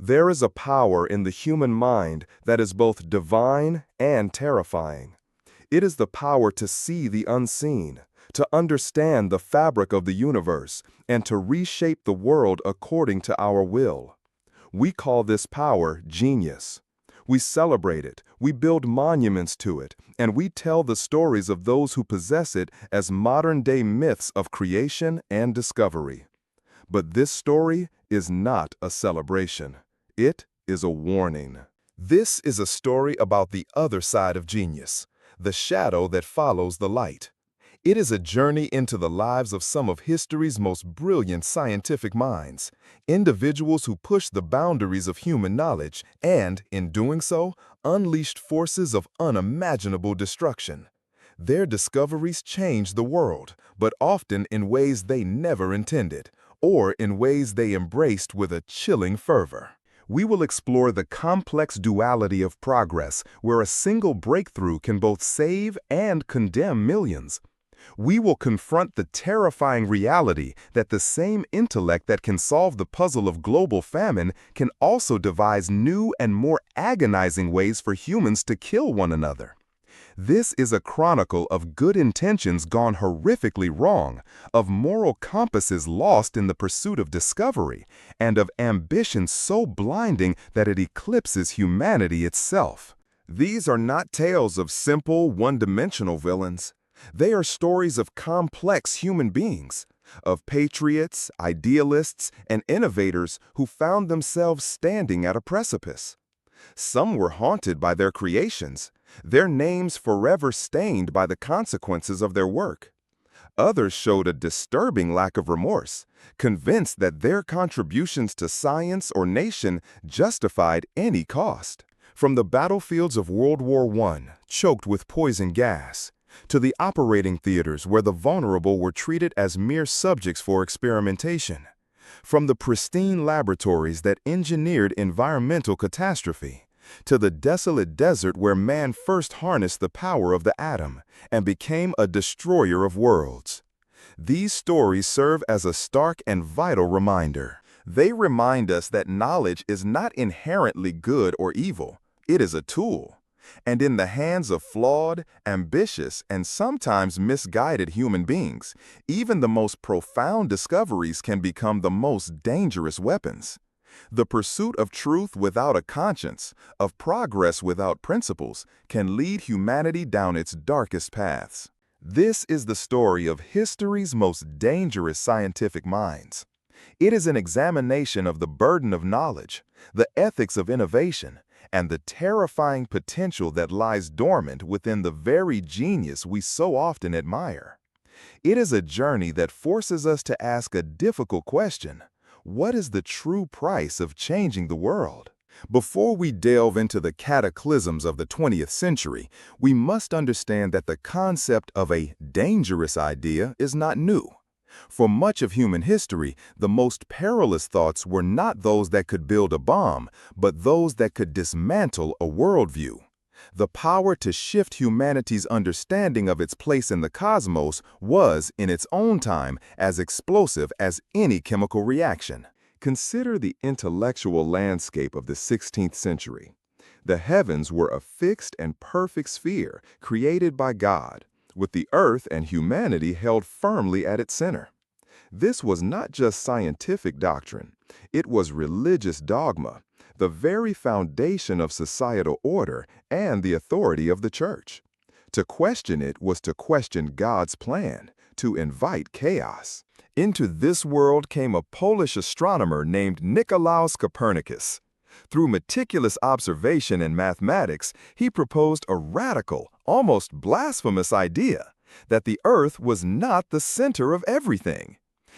There is a power in the human mind that is both divine and terrifying. It is the power to see the unseen, to understand the fabric of the universe, and to reshape the world according to our will. We call this power genius. We celebrate it, we build monuments to it, and we tell the stories of those who possess it as modern-day myths of creation and discovery. But this story is not a celebration. It is a warning. This is a story about the other side of genius, the shadow that follows the light. It is a journey into the lives of some of history's most brilliant scientific minds, individuals who pushed the boundaries of human knowledge and, in doing so, unleashed forces of unimaginable destruction. Their discoveries changed the world, but often in ways they never intended, or in ways they embraced with a chilling fervor. We will explore the complex duality of progress, where a single breakthrough can both save and condemn millions. We will confront the terrifying reality that the same intellect that can solve the puzzle of global famine can also devise new and more agonizing ways for humans to kill one another. This is a chronicle of good intentions gone horrifically wrong, of moral compasses lost in the pursuit of discovery, and of ambition so blinding that it eclipses humanity itself. These are not tales of simple, one-dimensional villains. They are stories of complex human beings, of patriots, idealists, and innovators who found themselves standing at a precipice. Some were haunted by their creations, their names forever stained by the consequences of their work. Others showed a disturbing lack of remorse, convinced that their contributions to science or nation justified any cost. From the battlefields of World War I, choked with poison gas, to the operating theaters where the vulnerable were treated as mere subjects for experimentation. From the pristine laboratories that engineered environmental catastrophe, to the desolate desert where man first harnessed the power of the atom and became a destroyer of worlds. These stories serve as a stark and vital reminder. They remind us that knowledge is not inherently good or evil. It is a tool. And in the hands of flawed, ambitious, and sometimes misguided human beings, even the most profound discoveries can become the most dangerous weapons. The pursuit of truth without a conscience, of progress without principles, can lead humanity down its darkest paths. This is the story of history's most dangerous scientific minds. It is an examination of the burden of knowledge, the ethics of innovation, and the terrifying potential that lies dormant within the very genius we so often admire. It is a journey that forces us to ask a difficult question: what is the true price of changing the world? Before we delve into the cataclysms of the 20th century, we must understand that the concept of a dangerous idea is not new. For much of human history, the most perilous thoughts were not those that could build a bomb, but those that could dismantle a worldview. The power to shift humanity's understanding of its place in the cosmos was, in its own time, as explosive as any chemical reaction. Consider the intellectual landscape of the 16th century. The heavens were a fixed and perfect sphere created by God, with the earth and humanity held firmly at its center. This was not just scientific doctrine, it was religious dogma, the very foundation of societal order and the authority of the church. To question it was to question God's plan, to invite chaos. Into this world came a Polish astronomer named Nicolaus Copernicus. Through meticulous observation and mathematics, he proposed a radical, almost blasphemous idea that the Earth was not the center of everything.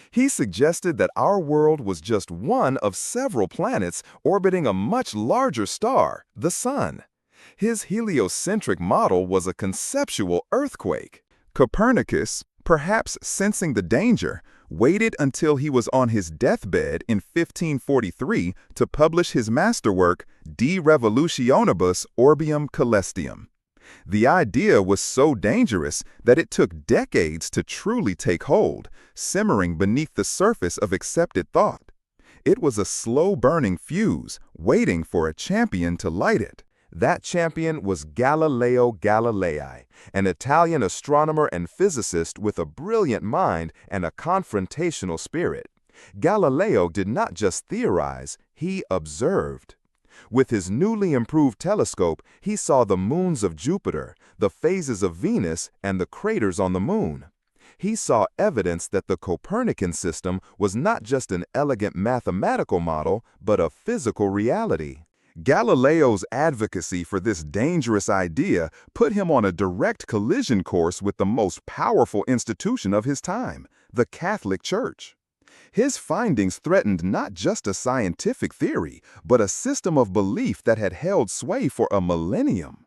He suggested that our world was just one of several planets orbiting a much larger star, the Sun. His heliocentric model was a conceptual earthquake. Copernicus, perhaps sensing the danger, waited until he was on his deathbed in 1543 to publish his masterwork, De Revolutionibus Orbium Caelestium. The idea was so dangerous that it took decades to truly take hold, simmering beneath the surface of accepted thought. It was a slow-burning fuse, waiting for a champion to light it. That champion was Galileo Galilei, an Italian astronomer and physicist with a brilliant mind and a confrontational spirit. Galileo did not just theorize, he observed. With his newly improved telescope, he saw the moons of Jupiter, the phases of Venus, and the craters on the moon. He saw evidence that the Copernican system was not just an elegant mathematical model, but a physical reality. Galileo's advocacy for this dangerous idea put him on a direct collision course with the most powerful institution of his time, the Catholic Church. His findings threatened not just a scientific theory, but a system of belief that had held sway for a millennium.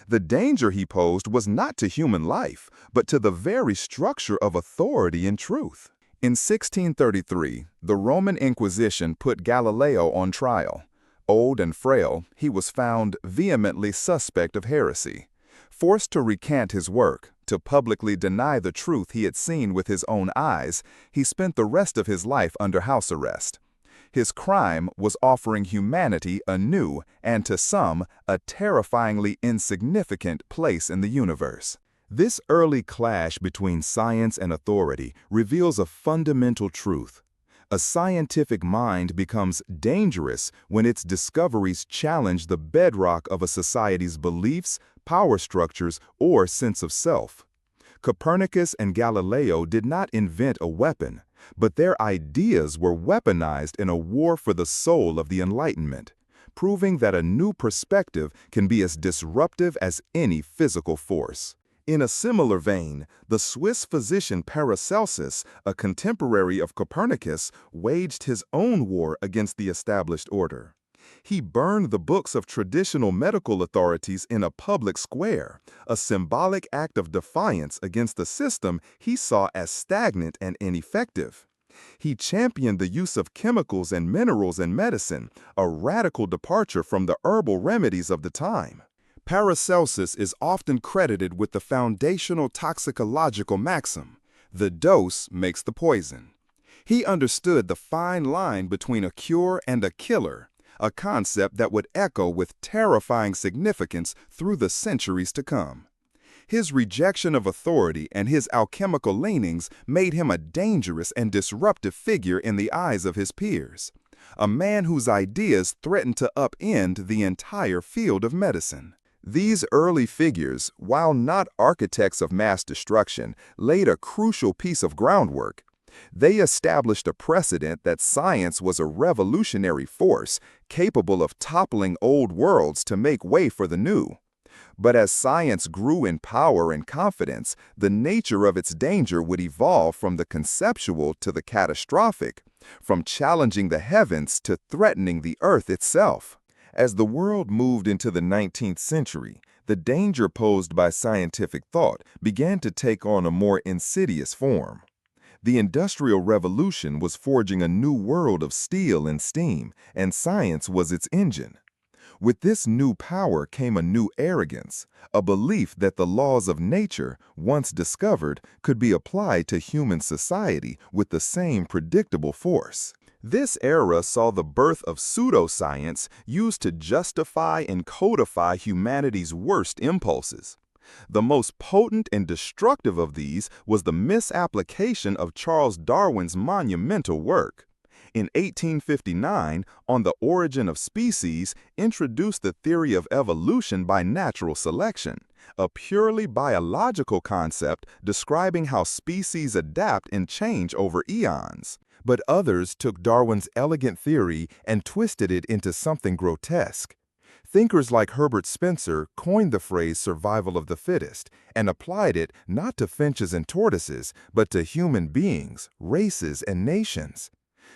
The danger he posed was not to human life, but to the very structure of authority and truth. In 1633, the Roman Inquisition put Galileo on trial. Old and frail, he was found vehemently suspect of heresy. Forced to recant his work, to publicly deny the truth he had seen with his own eyes, he spent the rest of his life under house arrest. His crime was offering humanity a new, and to some, a terrifyingly insignificant place in the universe. This early clash between science and authority reveals a fundamental truth. A scientific mind becomes dangerous when its discoveries challenge the bedrock of a society's beliefs, power structures, or sense of self. Copernicus and Galileo did not invent a weapon, but their ideas were weaponized in a war for the soul of the Enlightenment, proving that a new perspective can be as disruptive as any physical force. In a similar vein, the Swiss physician Paracelsus, a contemporary of Copernicus, waged his own war against the established order. He burned the books of traditional medical authorities in a public square, a symbolic act of defiance against a system he saw as stagnant and ineffective. He championed the use of chemicals and minerals in medicine, a radical departure from the herbal remedies of the time. Paracelsus is often credited with the foundational toxicological maxim, "The dose makes the poison." He understood the fine line between a cure and a killer, a concept that would echo with terrifying significance through the centuries to come. His rejection of authority and his alchemical leanings made him a dangerous and disruptive figure in the eyes of his peers, a man whose ideas threatened to upend the entire field of medicine. These early figures, while not architects of mass destruction, laid a crucial piece of groundwork. They established a precedent that science was a revolutionary force capable of toppling old worlds to make way for the new. But as science grew in power and confidence, the nature of its danger would evolve from the conceptual to the catastrophic, from challenging the heavens to threatening the earth itself. As the world moved into the 19th century, the danger posed by scientific thought began to take on a more insidious form. The Industrial Revolution was forging a new world of steel and steam, and science was its engine. With this new power came a new arrogance, a belief that the laws of nature, once discovered, could be applied to human society with the same predictable force. This era saw the birth of pseudoscience used to justify and codify humanity's worst impulses. The most potent and destructive of these was the misapplication of Charles Darwin's monumental work. In 1859, On the Origin of Species, introduced the theory of evolution by natural selection, a purely biological concept describing how species adapt and change over eons. But others took Darwin's elegant theory and twisted it into something grotesque. Thinkers like Herbert Spencer coined the phrase survival of the fittest and applied it not to finches and tortoises, but to human beings, races, and nations.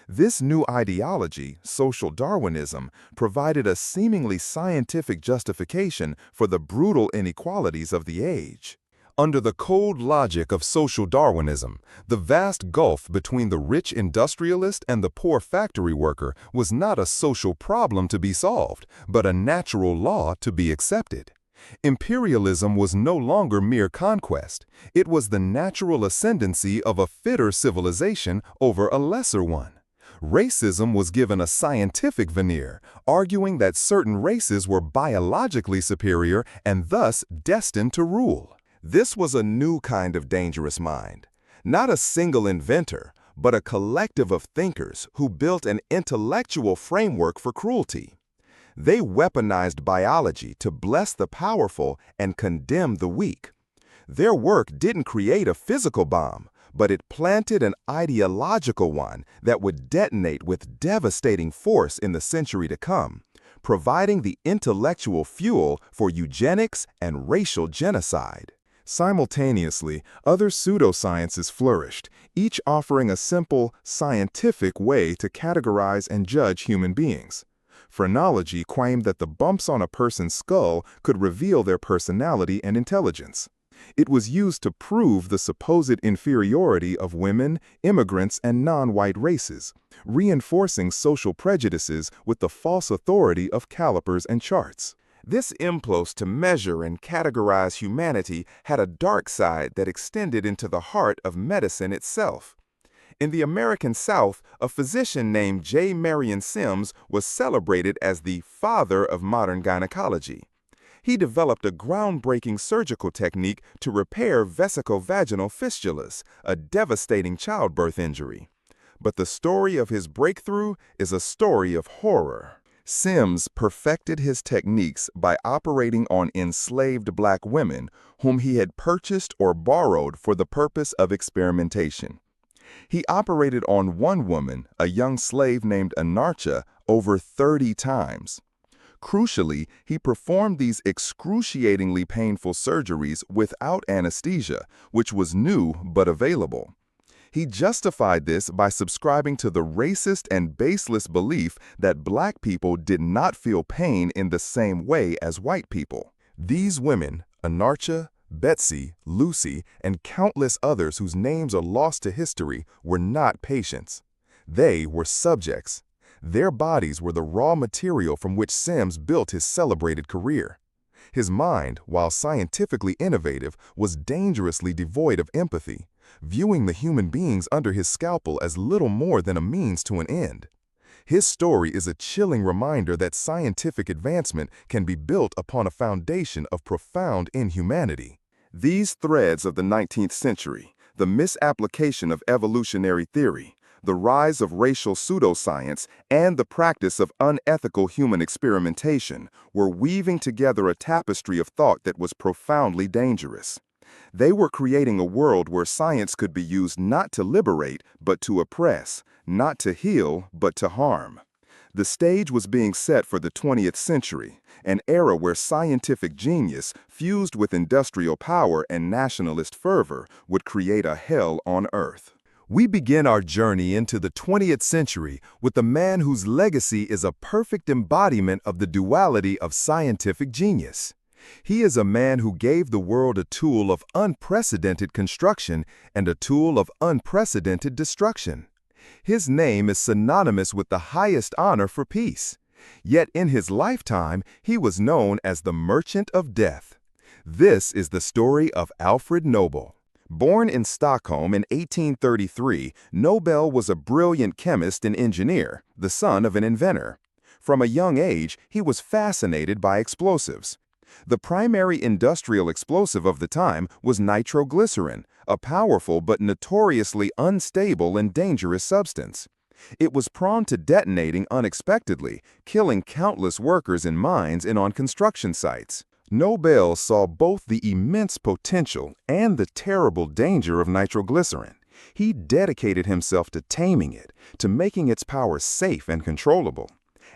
This new ideology, social Darwinism, provided a seemingly scientific justification for the brutal inequalities of the age. Under the cold logic of social Darwinism, the vast gulf between the rich industrialist and the poor factory worker was not a social problem to be solved, but a natural law to be accepted. Imperialism was no longer mere conquest. It was the natural ascendancy of a fitter civilization over a lesser one. Racism was given a scientific veneer, arguing that certain races were biologically superior and thus destined to rule. This was a new kind of dangerous mind. Not a single inventor, but a collective of thinkers who built an intellectual framework for cruelty. They weaponized biology to bless the powerful and condemn the weak. Their work didn't create a physical bomb, but it planted an ideological one that would detonate with devastating force in the century to come, providing the intellectual fuel for eugenics and racial genocide. Simultaneously, other pseudosciences flourished, each offering a simple, scientific way to categorize and judge human beings. Phrenology claimed that the bumps on a person's skull could reveal their personality and intelligence. It was used to prove the supposed inferiority of women, immigrants, and non-white races, reinforcing social prejudices with the false authority of calipers and charts. This impulse to measure and categorize humanity had a dark side that extended into the heart of medicine itself. In the American South, a physician named J. Marion Sims was celebrated as the father of modern gynecology. He developed a groundbreaking surgical technique to repair vesicovaginal fistulas, a devastating childbirth injury. But the story of his breakthrough is a story of horror. Sims perfected his techniques by operating on enslaved black women whom he had purchased or borrowed for the purpose of experimentation. He operated on one woman, a young slave named Anarcha, over 30 times. Crucially, he performed these excruciatingly painful surgeries without anesthesia, which was new but available. He justified this by subscribing to the racist and baseless belief that black people did not feel pain in the same way as white people. These women, Anarcha, Betsy, Lucy, and countless others whose names are lost to history, were not patients. They were subjects. Their bodies were the raw material from which Sims built his celebrated career. His mind, while scientifically innovative, was dangerously devoid of empathy, viewing the human beings under his scalpel as little more than a means to an end. His story is a chilling reminder that scientific advancement can be built upon a foundation of profound inhumanity. These threads of the 19th century, the misapplication of evolutionary theory, the rise of racial pseudoscience, and the practice of unethical human experimentation were weaving together a tapestry of thought that was profoundly dangerous. They were creating a world where science could be used not to liberate, but to oppress, not to heal, but to harm. The stage was being set for the 20th century, an era where scientific genius, fused with industrial power and nationalist fervor, would create a hell on earth. We begin our journey into the 20th century with a man whose legacy is a perfect embodiment of the duality of scientific genius. He is a man who gave the world a tool of unprecedented construction and a tool of unprecedented destruction. His name is synonymous with the highest honor for peace. Yet in his lifetime, he was known as the Merchant of Death. This is the story of Alfred Nobel. Born in Stockholm in 1833, Nobel was a brilliant chemist and engineer, the son of an inventor. From a young age, he was fascinated by explosives. The primary industrial explosive of the time was nitroglycerin, a powerful but notoriously unstable and dangerous substance. It was prone to detonating unexpectedly, killing countless workers in mines and on construction sites. Nobel saw both the immense potential and the terrible danger of nitroglycerin. He dedicated himself to taming it, to making its power safe and controllable.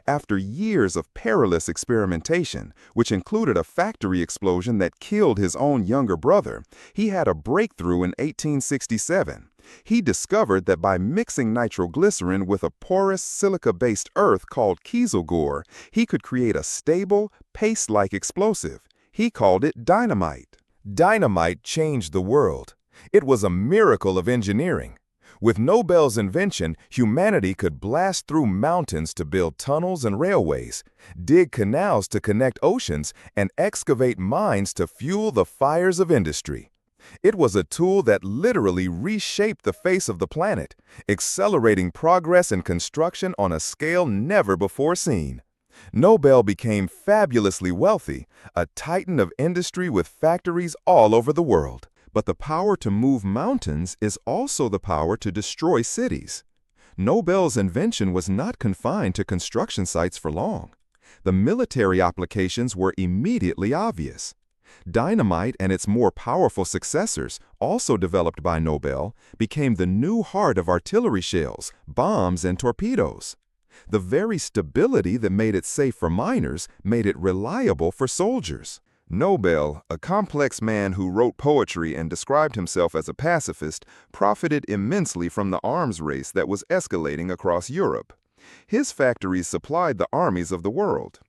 After years of perilous experimentation, which included a factory explosion that killed his own younger brother, he had a breakthrough in 1867. He discovered that by mixing nitroglycerin with a porous silica-based earth called kieselguhr, he could create a stable, paste-like explosive. He called it dynamite. Dynamite changed the world. It was a miracle of engineering. With Nobel's invention, humanity could blast through mountains to build tunnels and railways, dig canals to connect oceans, and excavate mines to fuel the fires of industry. It was a tool that literally reshaped the face of the planet, accelerating progress in construction on a scale never before seen. Nobel became fabulously wealthy, a titan of industry with factories all over the world. But the power to move mountains is also the power to destroy cities. Nobel's invention was not confined to construction sites for long. The military applications were immediately obvious. Dynamite and its more powerful successors, also developed by Nobel, became the new heart of artillery shells, bombs, and torpedoes. The very stability that made it safe for miners made it reliable for soldiers. Nobel, a complex man who wrote poetry and described himself as a pacifist, profited immensely from the arms race that was escalating across Europe. His factories supplied the armies of the world.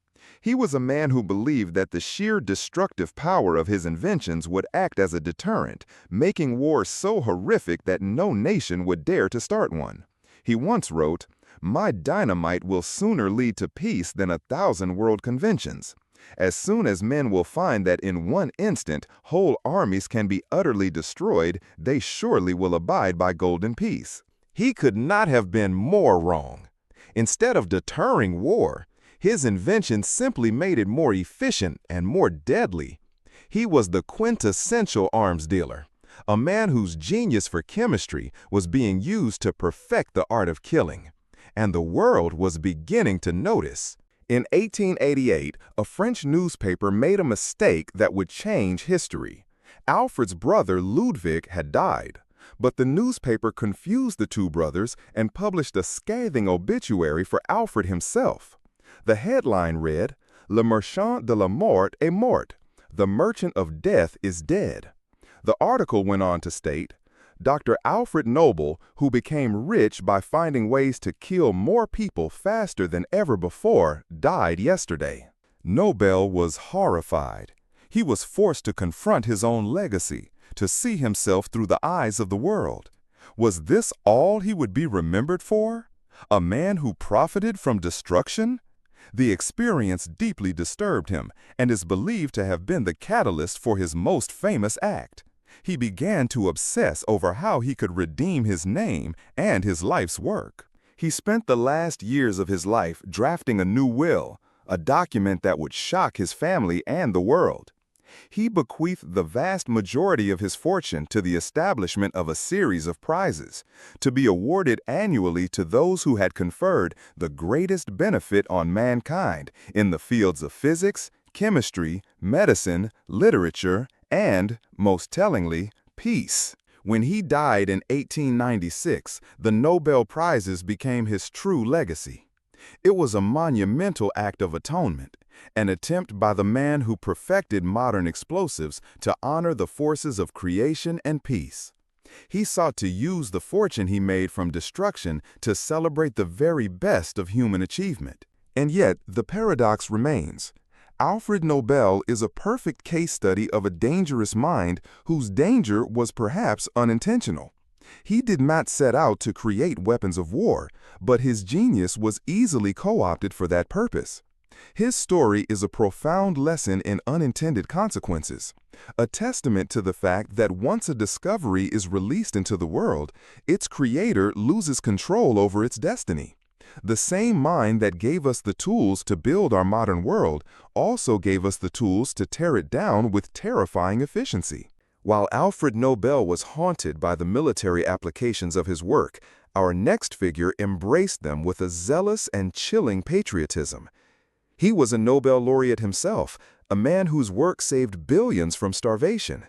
He was a man who believed that the sheer destructive power of his inventions would act as a deterrent, making war so horrific that no nation would dare to start one. He once wrote, "My dynamite will sooner lead to peace than 1,000 world conventions. As soon as men will find that in one instant whole armies can be utterly destroyed, they surely will abide by golden peace." He could not have been more wrong. Instead of deterring war, his invention simply made it more efficient and more deadly. He was the quintessential arms dealer, a man whose genius for chemistry was being used to perfect the art of killing. And the world was beginning to notice. In 1888, a French newspaper made a mistake that would change history. Alfred's brother Ludwig had died, but the newspaper confused the two brothers and published a scathing obituary for Alfred himself. The headline read, "Le marchand de la mort est mort," "The merchant of death is dead." The article went on to state, Dr. Alfred Nobel, who became rich by finding ways to kill more people faster than ever before, died yesterday. Nobel was horrified. He was forced to confront his own legacy, to see himself through the eyes of the world. Was this all he would be remembered for? A man who profited from destruction? The experience deeply disturbed him and is believed to have been the catalyst for his most famous act. He began to obsess over how he could redeem his name and his life's work. He spent the last years of his life drafting a new will, a document that would shock his family and the world. He bequeathed the vast majority of his fortune to the establishment of a series of prizes, to be awarded annually to those who had conferred the greatest benefit on mankind in the fields of physics, chemistry, medicine, literature, and, most tellingly, peace. When he died in 1896, the Nobel Prizes became his true legacy. It was a monumental act of atonement, an attempt by the man who perfected modern explosives to honor the forces of creation and peace. He sought to use the fortune he made from destruction to celebrate the very best of human achievement. And yet, the paradox remains. Alfred Nobel is a perfect case study of a dangerous mind whose danger was perhaps unintentional. He did not set out to create weapons of war, but his genius was easily co-opted for that purpose. His story is a profound lesson in unintended consequences, a testament to the fact that once a discovery is released into the world, its creator loses control over its destiny. The same mind that gave us the tools to build our modern world also gave us the tools to tear it down with terrifying efficiency. While Alfred Nobel was haunted by the military applications of his work, our next figure embraced them with a zealous and chilling patriotism. He was a Nobel laureate himself, a man whose work saved billions from starvation.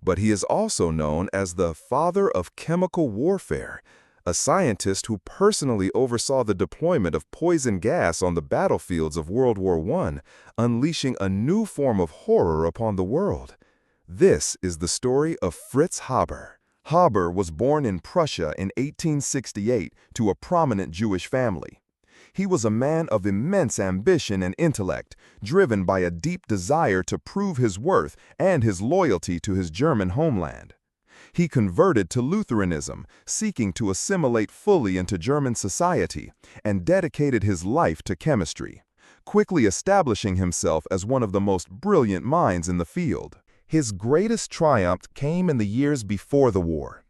But he is also known as the father of chemical warfare, a scientist who personally oversaw the deployment of poison gas on the battlefields of World War I, unleashing a new form of horror upon the world. This is the story of Fritz Haber. Haber was born in Prussia in 1868 to a prominent Jewish family. He was a man of immense ambition and intellect, driven by a deep desire to prove his worth and his loyalty to his German homeland. He converted to Lutheranism, seeking to assimilate fully into German society, and dedicated his life to chemistry, quickly establishing himself as one of the most brilliant minds in the field. His greatest triumph came in the years before the war.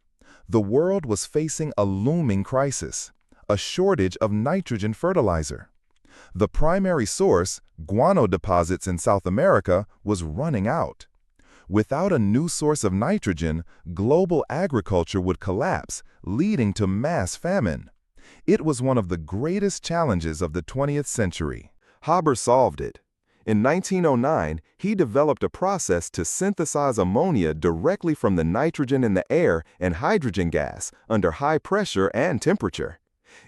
The world was facing a looming crisis, a shortage of nitrogen fertilizer. The primary source, guano deposits in South America, was running out. Without a new source of nitrogen, global agriculture would collapse, leading to mass famine. It was one of the greatest challenges of the 20th century. Haber solved it. In 1909, he developed a process to synthesize ammonia directly from the nitrogen in the air and hydrogen gas under high pressure and temperature.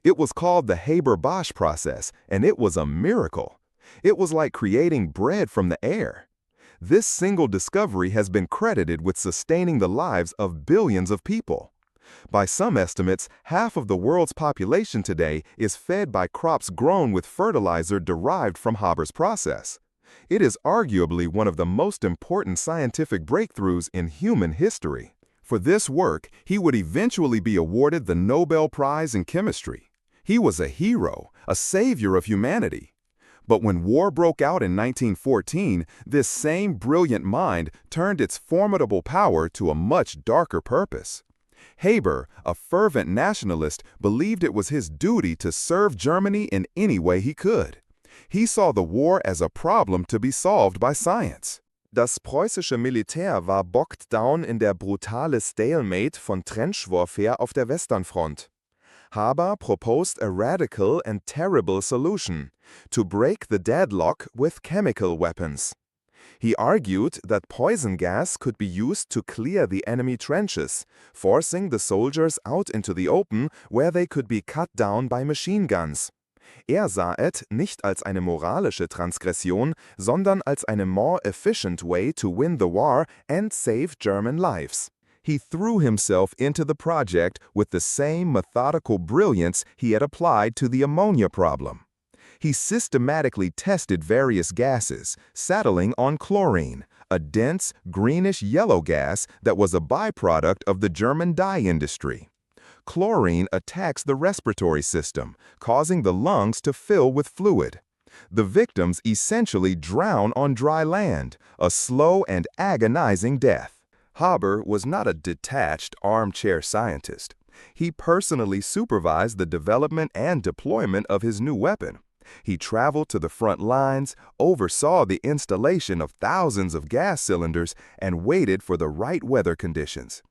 It was called the Haber-Bosch process, and it was a miracle. It was like creating bread from the air. This single discovery has been credited with sustaining the lives of billions of people. By some estimates, half of the world's population today is fed by crops grown with fertilizer derived from Haber's process. It is arguably one of the most important scientific breakthroughs in human history. For this work, he would eventually be awarded the Nobel Prize in Chemistry. He was a hero, a savior of humanity. But when war broke out in 1914, this same brilliant mind turned its formidable power to a much darker purpose. Haber, a fervent nationalist, believed it was his duty to serve Germany in any way he could. He saw the war as a problem to be solved by science. Das preußische Militär war bogged down in der brutale Stalemate von Trenchwarfare auf der Westernfront. Haber proposed a radical and terrible solution: to break the deadlock with chemical weapons. He argued that poison gas could be used to clear the enemy trenches, forcing the soldiers out into the open where they could be cut down by machine guns. Sah es nicht als eine moralische Transgression, sondern als eine more efficient way to win the war and save German lives. He threw himself into the project with the same methodical brilliance he had applied to the ammonia problem. He systematically tested various gases, settling on chlorine, a dense, greenish-yellow gas that was a byproduct of the German dye industry. Chlorine attacks the respiratory system, causing the lungs to fill with fluid. The victims essentially drown on dry land, a slow and agonizing death. Haber was not a detached, armchair scientist. He personally supervised the development and deployment of his new weapon. He traveled to the front lines, oversaw the installation of thousands of gas cylinders, and waited for the right weather conditions.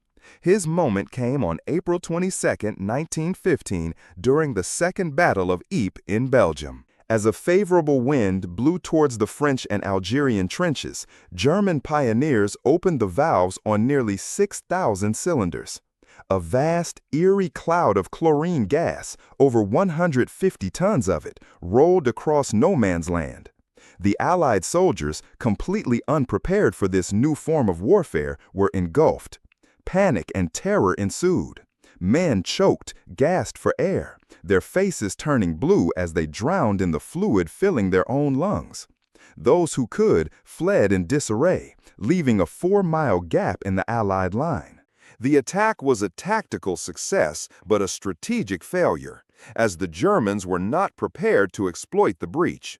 His moment came on April 22, 1915, during the Second Battle of Ypres in Belgium. As a favorable wind blew towards the French and Algerian trenches, German pioneers opened the valves on nearly 6,000 cylinders. A vast, eerie cloud of chlorine gas, over 150 tons of it, rolled across no man's land. The Allied soldiers, completely unprepared for this new form of warfare, were engulfed. Panic and terror ensued. Men choked, gasped for air, their faces turning blue as they drowned in the fluid filling their own lungs. Those who could fled in disarray, leaving a 4-mile gap in the Allied line. The attack was a tactical success, but a strategic failure, as the Germans were not prepared to exploit the breach.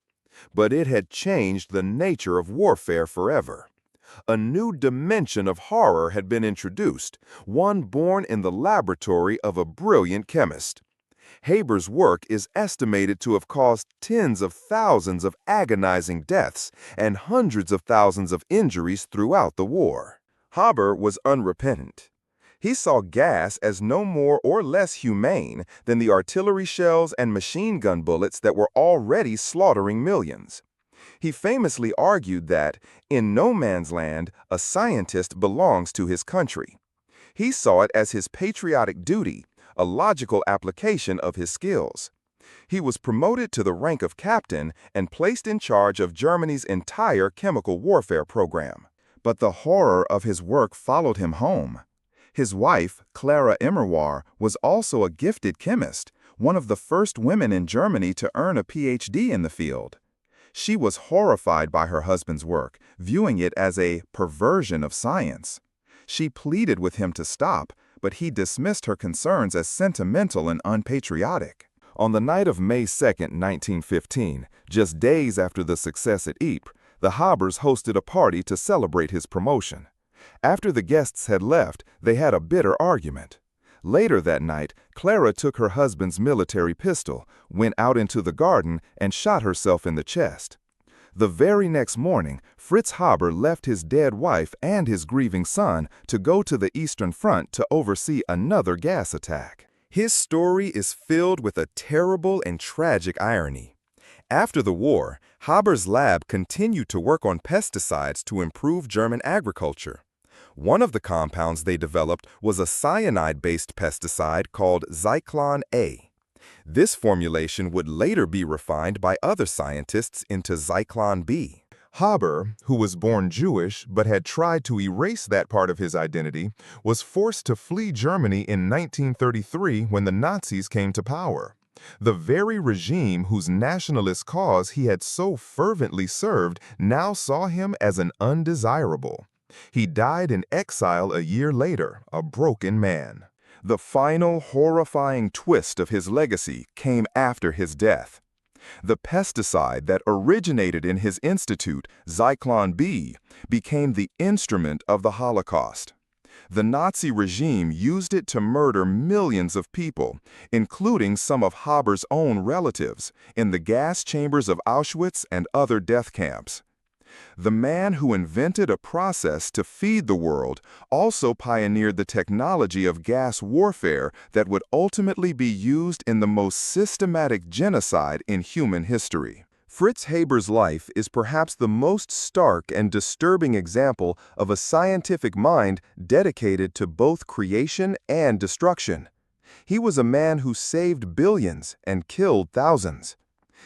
But it had changed the nature of warfare forever. A new dimension of horror had been introduced, one born in the laboratory of a brilliant chemist. Haber's work is estimated to have caused tens of thousands of agonizing deaths and hundreds of thousands of injuries throughout the war. Haber was unrepentant. He saw gas as no more or less humane than the artillery shells and machine gun bullets that were already slaughtering millions. He famously argued that, in no man's land, a scientist belongs to his country. He saw it as his patriotic duty, a logical application of his skills. He was promoted to the rank of captain and placed in charge of Germany's entire chemical warfare program. But the horror of his work followed him home. His wife, Clara Immerwahr, was also a gifted chemist, one of the first women in Germany to earn a PhD in the field. She was horrified by her husband's work, viewing it as a perversion of science. She pleaded with him to stop, but he dismissed her concerns as sentimental and unpatriotic. On the night of May 2, 1915, just days after the success at Ypres, the Habers hosted a party to celebrate his promotion. After the guests had left, they had a bitter argument. Later that night, Clara took her husband's military pistol, went out into the garden, and shot herself in the chest. The very next morning, Fritz Haber left his dead wife and his grieving son to go to the Eastern Front to oversee another gas attack. His story is filled with a terrible and tragic irony. After the war, Haber's lab continued to work on pesticides to improve German agriculture. One of the compounds they developed was a cyanide-based pesticide called Zyklon A. This formulation would later be refined by other scientists into Zyklon B. Haber, who was born Jewish but had tried to erase that part of his identity, was forced to flee Germany in 1933 when the Nazis came to power. The very regime whose nationalist cause he had so fervently served now saw him as an undesirable. He died in exile a year later, a broken man. The final horrifying twist of his legacy came after his death. The pesticide that originated in his institute, Zyklon B, became the instrument of the Holocaust. The Nazi regime used it to murder millions of people, including some of Haber's own relatives, in the gas chambers of Auschwitz and other death camps. The man who invented a process to feed the world also pioneered the technology of gas warfare that would ultimately be used in the most systematic genocide in human history. Fritz Haber's life is perhaps the most stark and disturbing example of a scientific mind dedicated to both creation and destruction. He was a man who saved billions and killed thousands.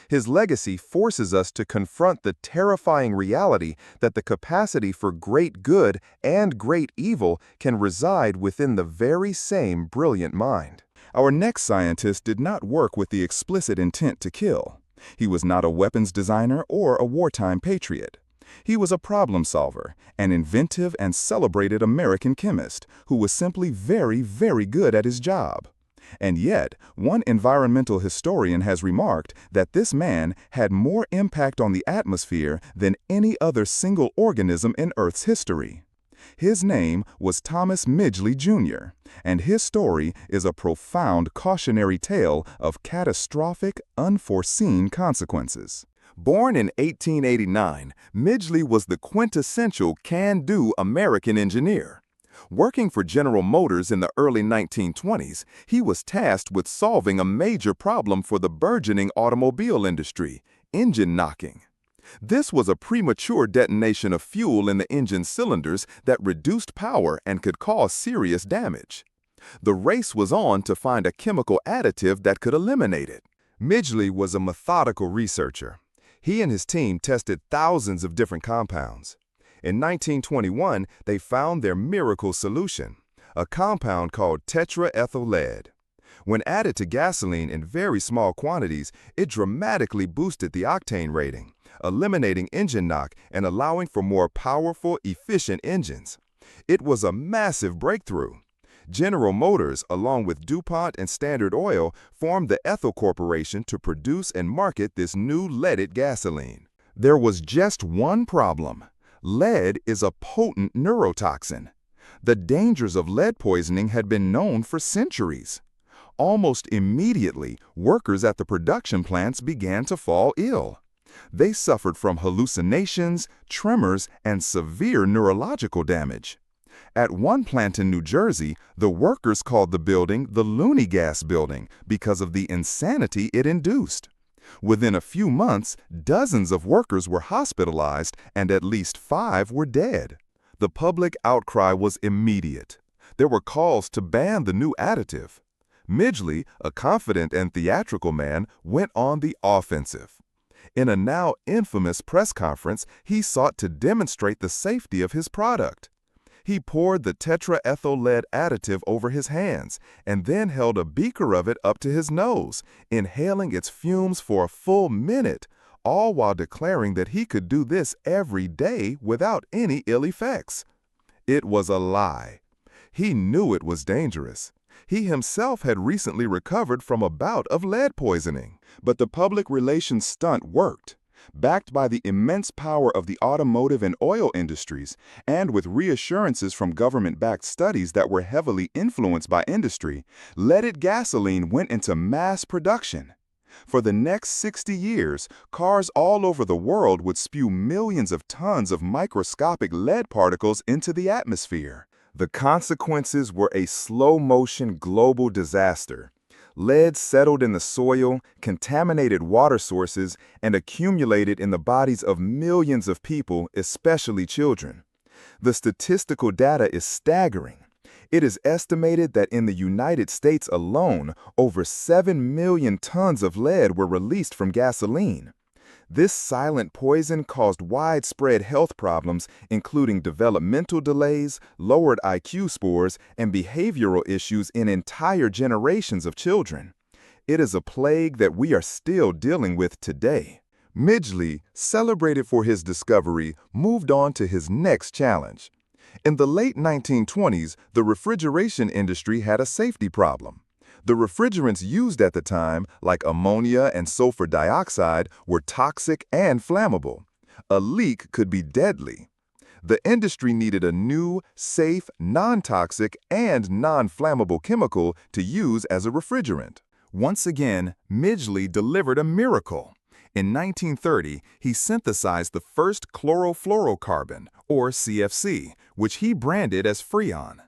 His legacy forces us to confront the terrifying reality that the capacity for great good and great evil can reside within the very same brilliant mind. Our next scientist did not work with the explicit intent to kill. He was not a weapons designer or a wartime patriot. He was a problem solver, an inventive and celebrated American chemist who was simply very, very good at his job. And yet, one environmental historian has remarked that this man had more impact on the atmosphere than any other single organism in Earth's history. His name was Thomas Midgley, Jr., and his story is a profound cautionary tale of catastrophic, unforeseen consequences. Born in 1889, Midgley was the quintessential can-do American engineer. Working for General Motors in the early 1920s, he was tasked with solving a major problem for the burgeoning automobile industry: engine knocking. This was a premature detonation of fuel in the engine cylinders that reduced power and could cause serious damage. The race was on to find a chemical additive that could eliminate it. Midgley was a methodical researcher. He and his team tested thousands of different compounds. In 1921, they found their miracle solution, a compound called tetraethyl lead. When added to gasoline in very small quantities, it dramatically boosted the octane rating, eliminating engine knock and allowing for more powerful, efficient engines. It was a massive breakthrough. General Motors, along with DuPont and Standard Oil, formed the Ethyl Corporation to produce and market this new leaded gasoline. There was just one problem. Lead is a potent neurotoxin. The dangers of lead poisoning had been known for centuries. Almost immediately, workers at the production plants began to fall ill. They suffered from hallucinations, tremors, and severe neurological damage. At one plant in New Jersey, the workers called the building the Looney Gas Building because of the insanity it induced. Within a few months, dozens of workers were hospitalized and at least 5 were dead. The public outcry was immediate. There were calls to ban the new additive. Midgley, a confident and theatrical man, went on the offensive. In a now infamous press conference, he sought to demonstrate the safety of his product. He poured the tetraethyl lead additive over his hands and then held a beaker of it up to his nose, inhaling its fumes for a full minute, all while declaring that he could do this every day without any ill effects. It was a lie. He knew it was dangerous. He himself had recently recovered from a bout of lead poisoning. But the public relations stunt worked. Backed by the immense power of the automotive and oil industries, and with reassurances from government-backed studies that were heavily influenced by industry, leaded gasoline went into mass production. For the next 60 years, cars all over the world would spew millions of tons of microscopic lead particles into the atmosphere. The consequences were a slow-motion global disaster. Lead settled in the soil, contaminated water sources, and accumulated in the bodies of millions of people, especially children. The statistical data is staggering. It is estimated that in the United States alone, over 7 million tons of lead were released from gasoline. This silent poison caused widespread health problems, including developmental delays, lowered IQ scores, and behavioral issues in entire generations of children. It is a plague that we are still dealing with today. Midgley, celebrated for his discovery, moved on to his next challenge. In the late 1920s, the refrigeration industry had a safety problem. The refrigerants used at the time, like ammonia and sulfur dioxide, were toxic and flammable. A leak could be deadly. The industry needed a new, safe, non-toxic, and non-flammable chemical to use as a refrigerant. Once again, Midgley delivered a miracle. In 1930, he synthesized the first chlorofluorocarbon, or CFC, which he branded as Freon.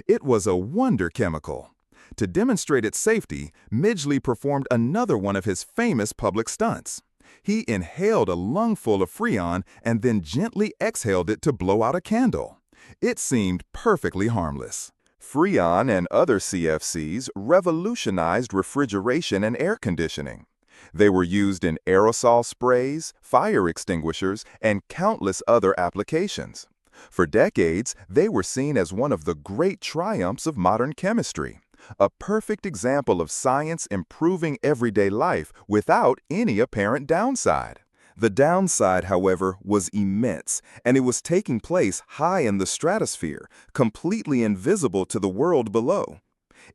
It was a wonder chemical. To demonstrate its safety, Midgley performed another one of his famous public stunts. He inhaled a lungful of Freon and then gently exhaled it to blow out a candle. It seemed perfectly harmless. Freon and other CFCs revolutionized refrigeration and air conditioning. They were used in aerosol sprays, fire extinguishers, and countless other applications. For decades, they were seen as one of the great triumphs of modern chemistry. A perfect example of science improving everyday life without any apparent downside. The downside, however, was immense, and it was taking place high in the stratosphere, completely invisible to the world below.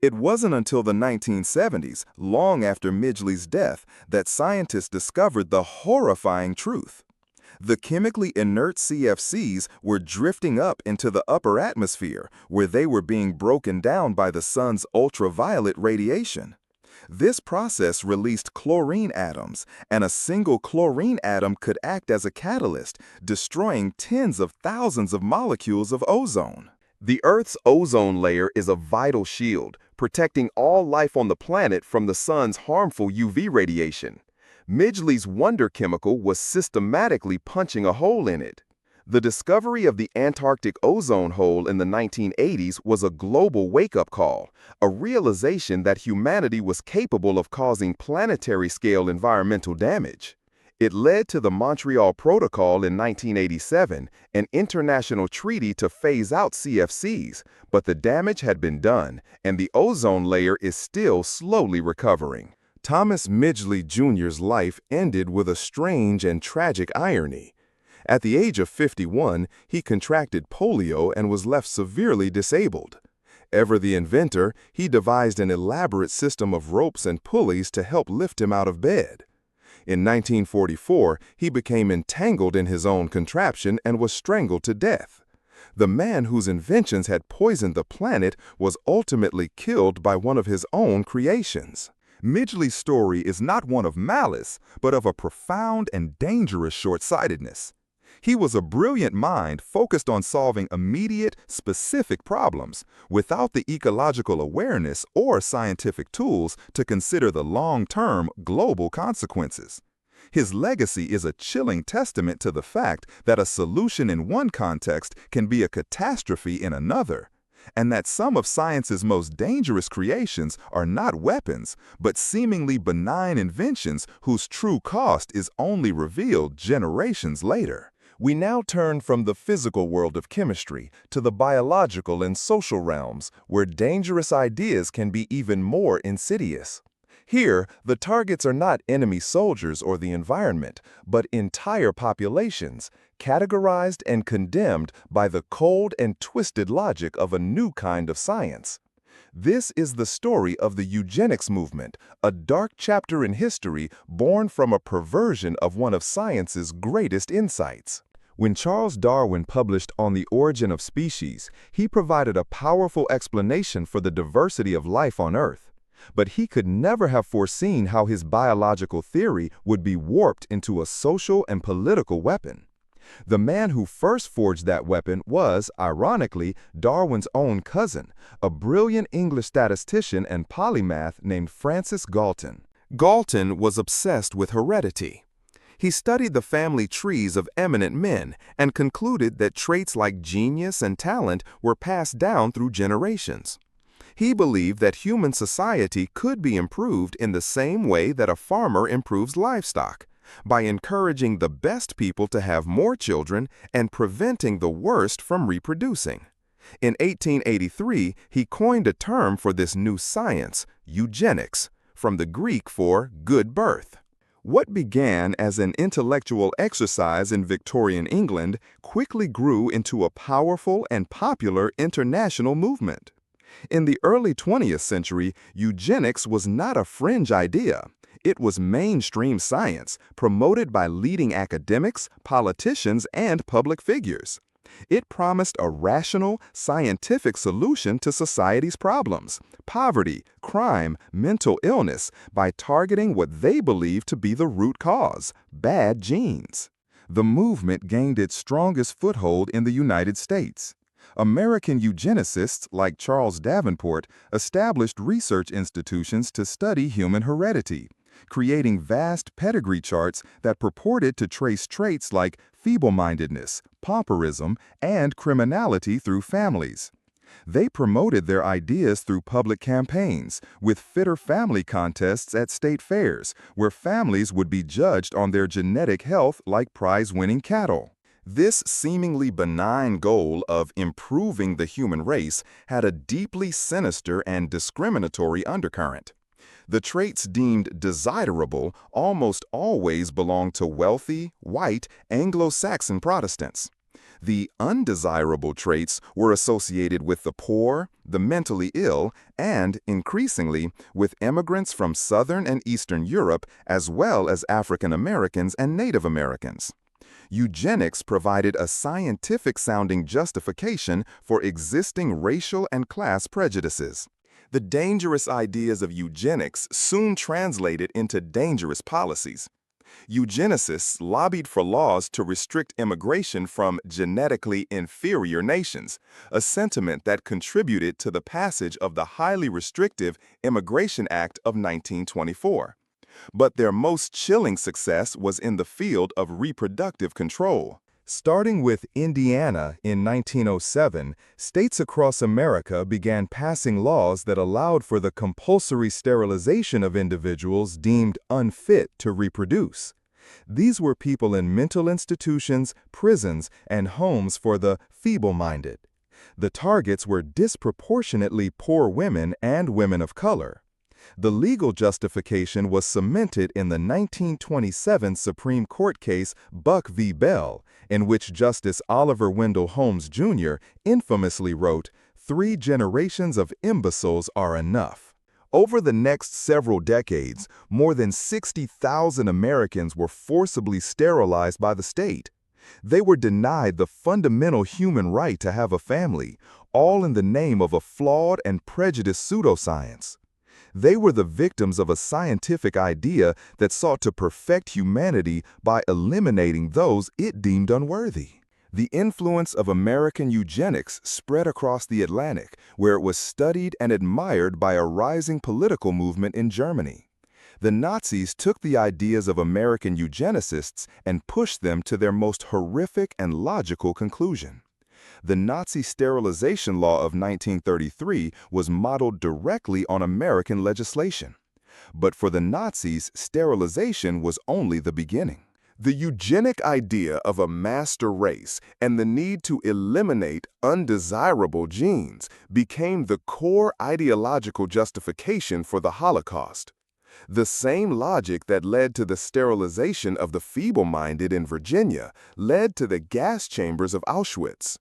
It wasn't until the 1970s, long after Midgley's death, that scientists discovered the horrifying truth. The chemically inert CFCs were drifting up into the upper atmosphere, where they were being broken down by the sun's ultraviolet radiation. This process released chlorine atoms, and a single chlorine atom could act as a catalyst, destroying tens of thousands of molecules of ozone. The Earth's ozone layer is a vital shield, protecting all life on the planet from the sun's harmful UV radiation. Midgley's wonder chemical was systematically punching a hole in it. The discovery of the Antarctic ozone hole in the 1980s was a global wake-up call, a realization that humanity was capable of causing planetary-scale environmental damage. It led to the Montreal Protocol in 1987, an international treaty to phase out CFCs, but the damage had been done, and the ozone layer is still slowly recovering. Thomas Midgley Jr.'s life ended with a strange and tragic irony. At the age of 51, he contracted polio and was left severely disabled. Ever the inventor, he devised an elaborate system of ropes and pulleys to help lift him out of bed. In 1944, he became entangled in his own contraption and was strangled to death. The man whose inventions had poisoned the planet was ultimately killed by one of his own creations. Midgley's story is not one of malice, but of a profound and dangerous short-sightedness. He was a brilliant mind focused on solving immediate, specific problems, without the ecological awareness or scientific tools to consider the long-term global consequences. His legacy is a chilling testament to the fact that a solution in one context can be a catastrophe in another, and that some of science's most dangerous creations are not weapons, but seemingly benign inventions whose true cost is only revealed generations later. We now turn from the physical world of chemistry to the biological and social realms, where dangerous ideas can be even more insidious. Here, the targets are not enemy soldiers or the environment, but entire populations, categorized and condemned by the cold and twisted logic of a new kind of science. This is the story of the eugenics movement, a dark chapter in history born from a perversion of one of science's greatest insights. When Charles Darwin published On the Origin of Species, he provided a powerful explanation for the diversity of life on Earth. But he could never have foreseen how his biological theory would be warped into a social and political weapon. The man who first forged that weapon was, ironically, Darwin's own cousin, a brilliant English statistician and polymath named Francis Galton. Galton was obsessed with heredity. He studied the family trees of eminent men and concluded that traits like genius and talent were passed down through generations. He believed that human society could be improved in the same way that a farmer improves livestock, by encouraging the best people to have more children and preventing the worst from reproducing. In 1883, he coined a term for this new science, eugenics, from the Greek for good birth. What began as an intellectual exercise in Victorian England quickly grew into a powerful and popular international movement. In the early 20th century, eugenics was not a fringe idea. It was mainstream science, promoted by leading academics, politicians, and public figures. It promised a rational, scientific solution to society's problems, poverty, crime, mental illness, by targeting what they believed to be the root cause, bad genes. The movement gained its strongest foothold in the United States. American eugenicists like Charles Davenport established research institutions to study human heredity, creating vast pedigree charts that purported to trace traits like feeble-mindedness, pauperism, and criminality through families. They promoted their ideas through public campaigns, with fitter family contests at state fairs, where families would be judged on their genetic health like prize-winning cattle. This seemingly benign goal of improving the human race had a deeply sinister and discriminatory undercurrent. The traits deemed desirable almost always belonged to wealthy, white, Anglo-Saxon Protestants. The undesirable traits were associated with the poor, the mentally ill, and, increasingly, with immigrants from Southern and Eastern Europe, as well as African Americans and Native Americans. Eugenics provided a scientific-sounding justification for existing racial and class prejudices. The dangerous ideas of eugenics soon translated into dangerous policies. Eugenicists lobbied for laws to restrict immigration from genetically inferior nations, a sentiment that contributed to the passage of the highly restrictive Immigration Act of 1924. But their most chilling success was in the field of reproductive control. Starting with Indiana in 1907, states across America began passing laws that allowed for the compulsory sterilization of individuals deemed unfit to reproduce. These were people in mental institutions, prisons, and homes for the feeble-minded. The targets were disproportionately poor women and women of color. The legal justification was cemented in the 1927 Supreme Court case Buck v. Bell, in which Justice Oliver Wendell Holmes, Jr. infamously wrote, "3 generations of imbeciles are enough." Over the next several decades, more than 60,000 Americans were forcibly sterilized by the state. They were denied the fundamental human right to have a family, all in the name of a flawed and prejudiced pseudoscience. They were the victims of a scientific idea that sought to perfect humanity by eliminating those it deemed unworthy. The influence of American eugenics spread across the Atlantic, where it was studied and admired by a rising political movement in Germany. The Nazis took the ideas of American eugenicists and pushed them to their most horrific and logical conclusion. The Nazi sterilization law of 1933 was modeled directly on American legislation. But for the Nazis, sterilization was only the beginning. The eugenic idea of a master race and the need to eliminate undesirable genes became the core ideological justification for the Holocaust. The same logic that led to the sterilization of the feeble-minded in Virginia led to the gas chambers of Auschwitz.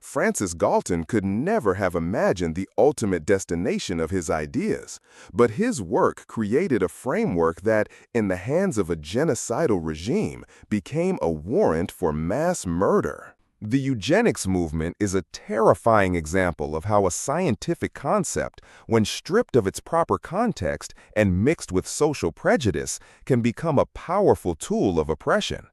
Francis Galton could never have imagined the ultimate destination of his ideas, but his work created a framework that, in the hands of a genocidal regime, became a warrant for mass murder. The eugenics movement is a terrifying example of how a scientific concept, when stripped of its proper context and mixed with social prejudice, can become a powerful tool of oppression.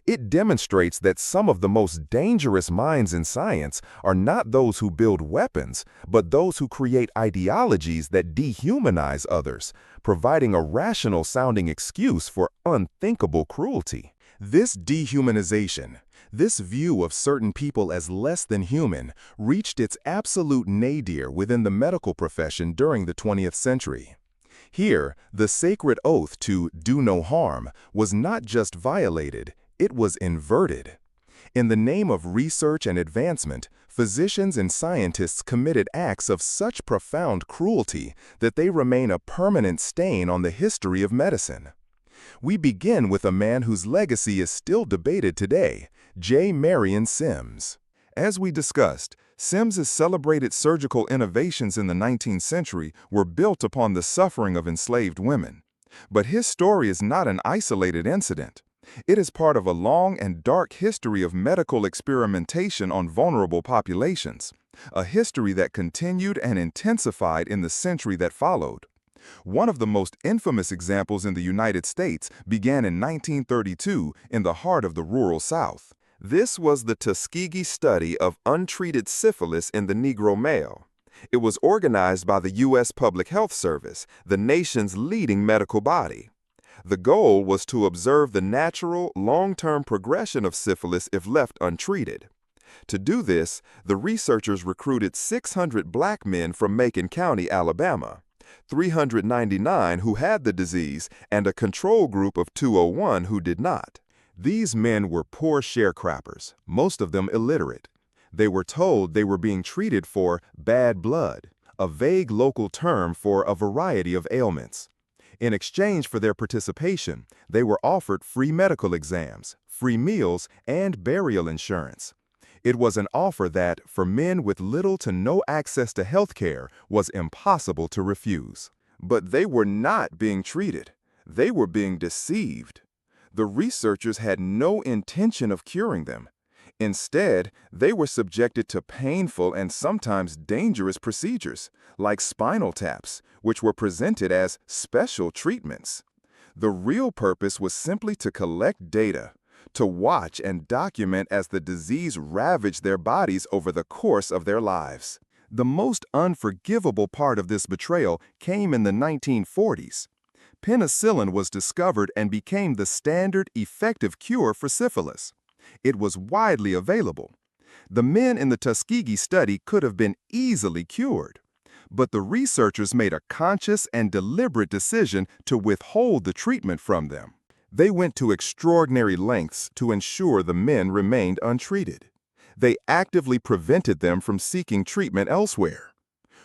It demonstrates that some of the most dangerous minds in science are not those who build weapons, but those who create ideologies that dehumanize others, providing a rational-sounding excuse for unthinkable cruelty. This dehumanization, this view of certain people as less than human, reached its absolute nadir within the medical profession during the 20th century. Here, the sacred oath to do no harm was not just violated, it was inverted. In the name of research and advancement, physicians and scientists committed acts of such profound cruelty that they remain a permanent stain on the history of medicine. We begin with a man whose legacy is still debated today, J. Marion Sims. As we discussed, Sims's celebrated surgical innovations in the 19th century were built upon the suffering of enslaved women. But his story is not an isolated incident. It is part of a long and dark history of medical experimentation on vulnerable populations, a history that continued and intensified in the century that followed. One of the most infamous examples in the United States began in 1932 in the heart of the rural South. This was the Tuskegee study of untreated syphilis in the Negro male. It was organized by the U.S. Public Health Service, the nation's leading medical body. The goal was to observe the natural, long-term progression of syphilis if left untreated. To do this, the researchers recruited 600 black men from Macon County, Alabama, 399 who had the disease, and a control group of 201 who did not. These men were poor sharecroppers, most of them illiterate. They were told they were being treated for bad blood, a vague local term for a variety of ailments. In exchange for their participation, they were offered free medical exams, free meals, and burial insurance. It was an offer that, for men with little to no access to health care, was impossible to refuse. But they were not being treated. They were being deceived. The researchers had no intention of curing them. Instead, they were subjected to painful and sometimes dangerous procedures, like spinal taps, which were presented as special treatments. The real purpose was simply to collect data, to watch and document as the disease ravaged their bodies over the course of their lives. The most unforgivable part of this betrayal came in the 1940s. Penicillin was discovered and became the standard effective cure for syphilis. It was widely available. The men in the Tuskegee study could have been easily cured. But the researchers made a conscious and deliberate decision to withhold the treatment from them. They went to extraordinary lengths to ensure the men remained untreated. They actively prevented them from seeking treatment elsewhere.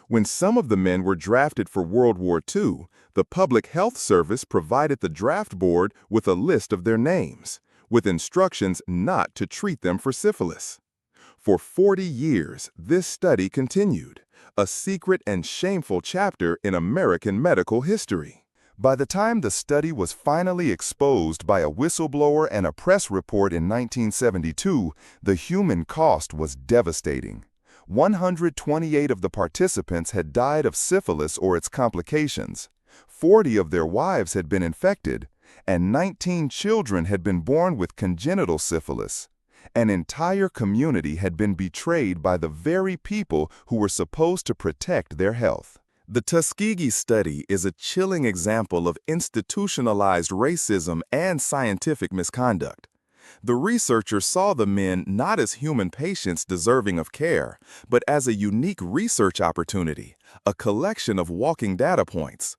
When some of the men were drafted for World War II, the Public Health Service provided the draft board with a list of their names, with instructions not to treat them for syphilis. For 40 years, this study continued, a secret and shameful chapter in American medical history. By the time the study was finally exposed by a whistleblower and a press report in 1972, the human cost was devastating. 128 of the participants had died of syphilis or its complications. 40 of their wives had been infected, and 19 children had been born with congenital syphilis. An entire community had been betrayed by the very people who were supposed to protect their health. The Tuskegee study is a chilling example of institutionalized racism and scientific misconduct. The researchers saw the men not as human patients deserving of care, but as a unique research opportunity, a collection of walking data points.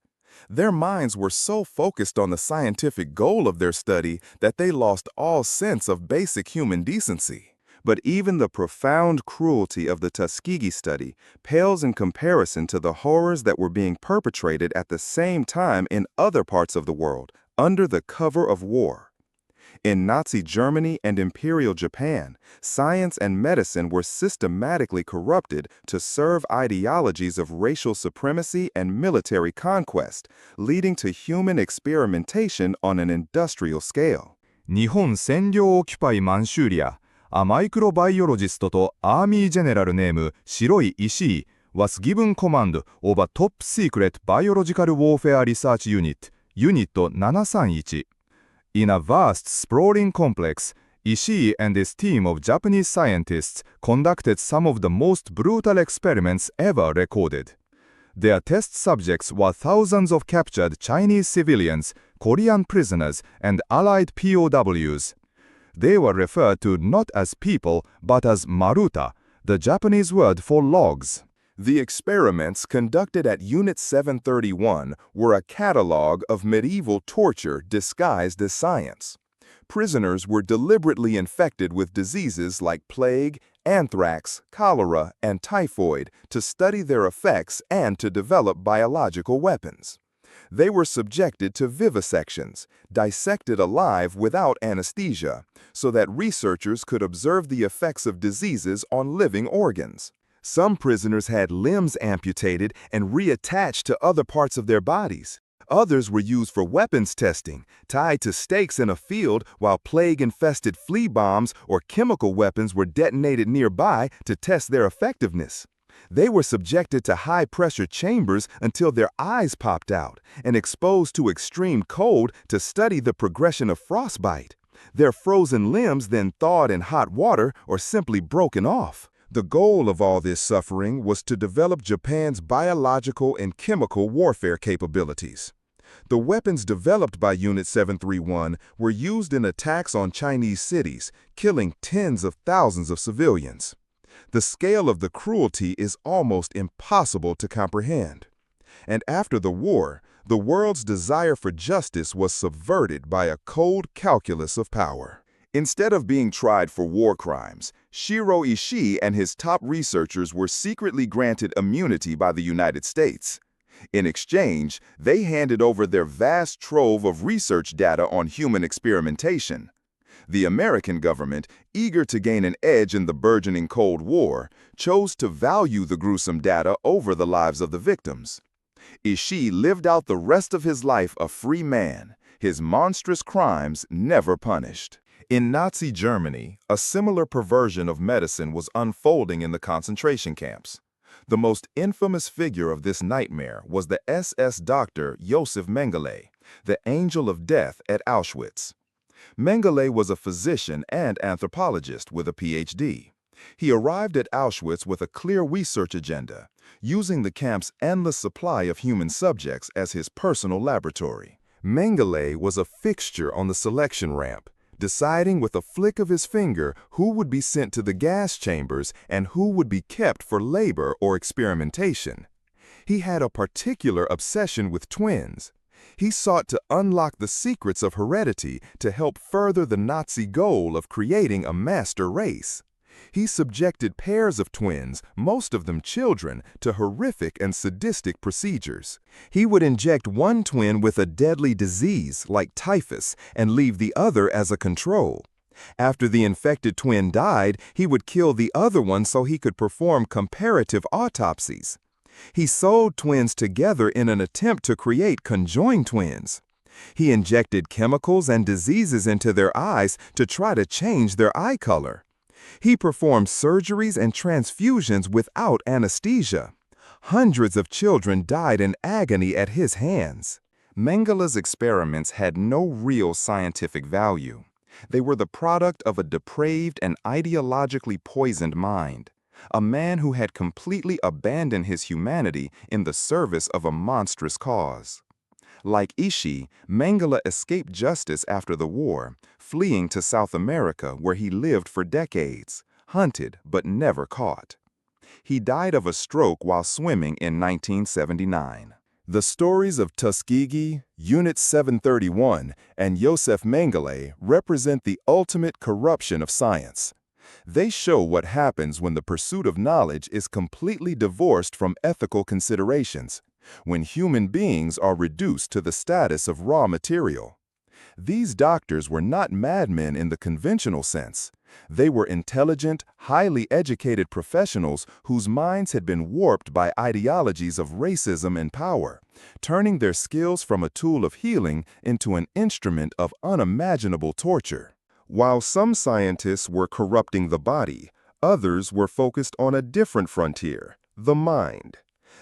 Their minds were so focused on the scientific goal of their study that they lost all sense of basic human decency. But even the profound cruelty of the Tuskegee study pales in comparison to the horrors that were being perpetrated at the same time in other parts of the world, under the cover of war. In Nazi Germany and Imperial Japan, science and medicine were systematically corrupted to serve ideologies of racial supremacy and military conquest, leading to human experimentation on an industrial scale. 日本占領オキュパイ満州リア、A microbiologist とアーミージェネラルネーム白い石井 was given command of a top secret biological warfare research unit, Unit 731. In a vast, sprawling complex, Ishii and his team of Japanese scientists conducted some of the most brutal experiments ever recorded. Their test subjects were thousands of captured Chinese civilians, Korean prisoners, and Allied POWs. They were referred to not as people, but as maruta, the Japanese word for logs. The experiments conducted at Unit 731 were a catalog of medieval torture disguised as science. Prisoners were deliberately infected with diseases like plague, anthrax, cholera, and typhoid to study their effects and to develop biological weapons. They were subjected to vivisections, dissected alive without anesthesia, so that researchers could observe the effects of diseases on living organs. Some prisoners had limbs amputated and reattached to other parts of their bodies. Others were used for weapons testing, tied to stakes in a field while plague-infested flea bombs or chemical weapons were detonated nearby to test their effectiveness. They were subjected to high-pressure chambers until their eyes popped out and exposed to extreme cold to study the progression of frostbite. Their frozen limbs then thawed in hot water or simply broken off. The goal of all this suffering was to develop Japan's biological and chemical warfare capabilities. The weapons developed by Unit 731 were used in attacks on Chinese cities, killing tens of thousands of civilians. The scale of the cruelty is almost impossible to comprehend. And after the war, the world's desire for justice was subverted by a cold calculus of power. Instead of being tried for war crimes, Shiro Ishii and his top researchers were secretly granted immunity by the United States. In exchange, they handed over their vast trove of research data on human experimentation. The American government, eager to gain an edge in the burgeoning Cold War, chose to value the gruesome data over the lives of the victims. Ishii lived out the rest of his life a free man, his monstrous crimes never punished. In Nazi Germany, a similar perversion of medicine was unfolding in the concentration camps. The most infamous figure of this nightmare was the SS doctor Josef Mengele, the angel of death at Auschwitz. Mengele was a physician and anthropologist with a PhD. He arrived at Auschwitz with a clear research agenda, using the camp's endless supply of human subjects as his personal laboratory. Mengele was a fixture on the selection ramp, deciding with a flick of his finger who would be sent to the gas chambers and who would be kept for labor or experimentation. He had a particular obsession with twins. He sought to unlock the secrets of heredity to help further the Nazi goal of creating a master race. He subjected pairs of twins, most of them children, to horrific and sadistic procedures. He would inject one twin with a deadly disease, like typhus, and leave the other as a control. After the infected twin died, he would kill the other one so he could perform comparative autopsies. He sewed twins together in an attempt to create conjoined twins. He injected chemicals and diseases into their eyes to try to change their eye color. He performed surgeries and transfusions without anesthesia. Hundreds of children died in agony at his hands. Mengele's experiments had no real scientific value. They were the product of a depraved and ideologically poisoned mind, a man who had completely abandoned his humanity in the service of a monstrous cause. Like Ishii, Mengele escaped justice after the war, fleeing to South America where he lived for decades, hunted but never caught. He died of a stroke while swimming in 1979. The stories of Tuskegee, Unit 731, and Josef Mengele represent the ultimate corruption of science. They show what happens when the pursuit of knowledge is completely divorced from ethical considerations, when human beings are reduced to the status of raw material. These doctors were not madmen in the conventional sense. They were intelligent, highly educated professionals whose minds had been warped by ideologies of racism and power, turning their skills from a tool of healing into an instrument of unimaginable torture. While some scientists were corrupting the body, others were focused on a different frontier, the mind.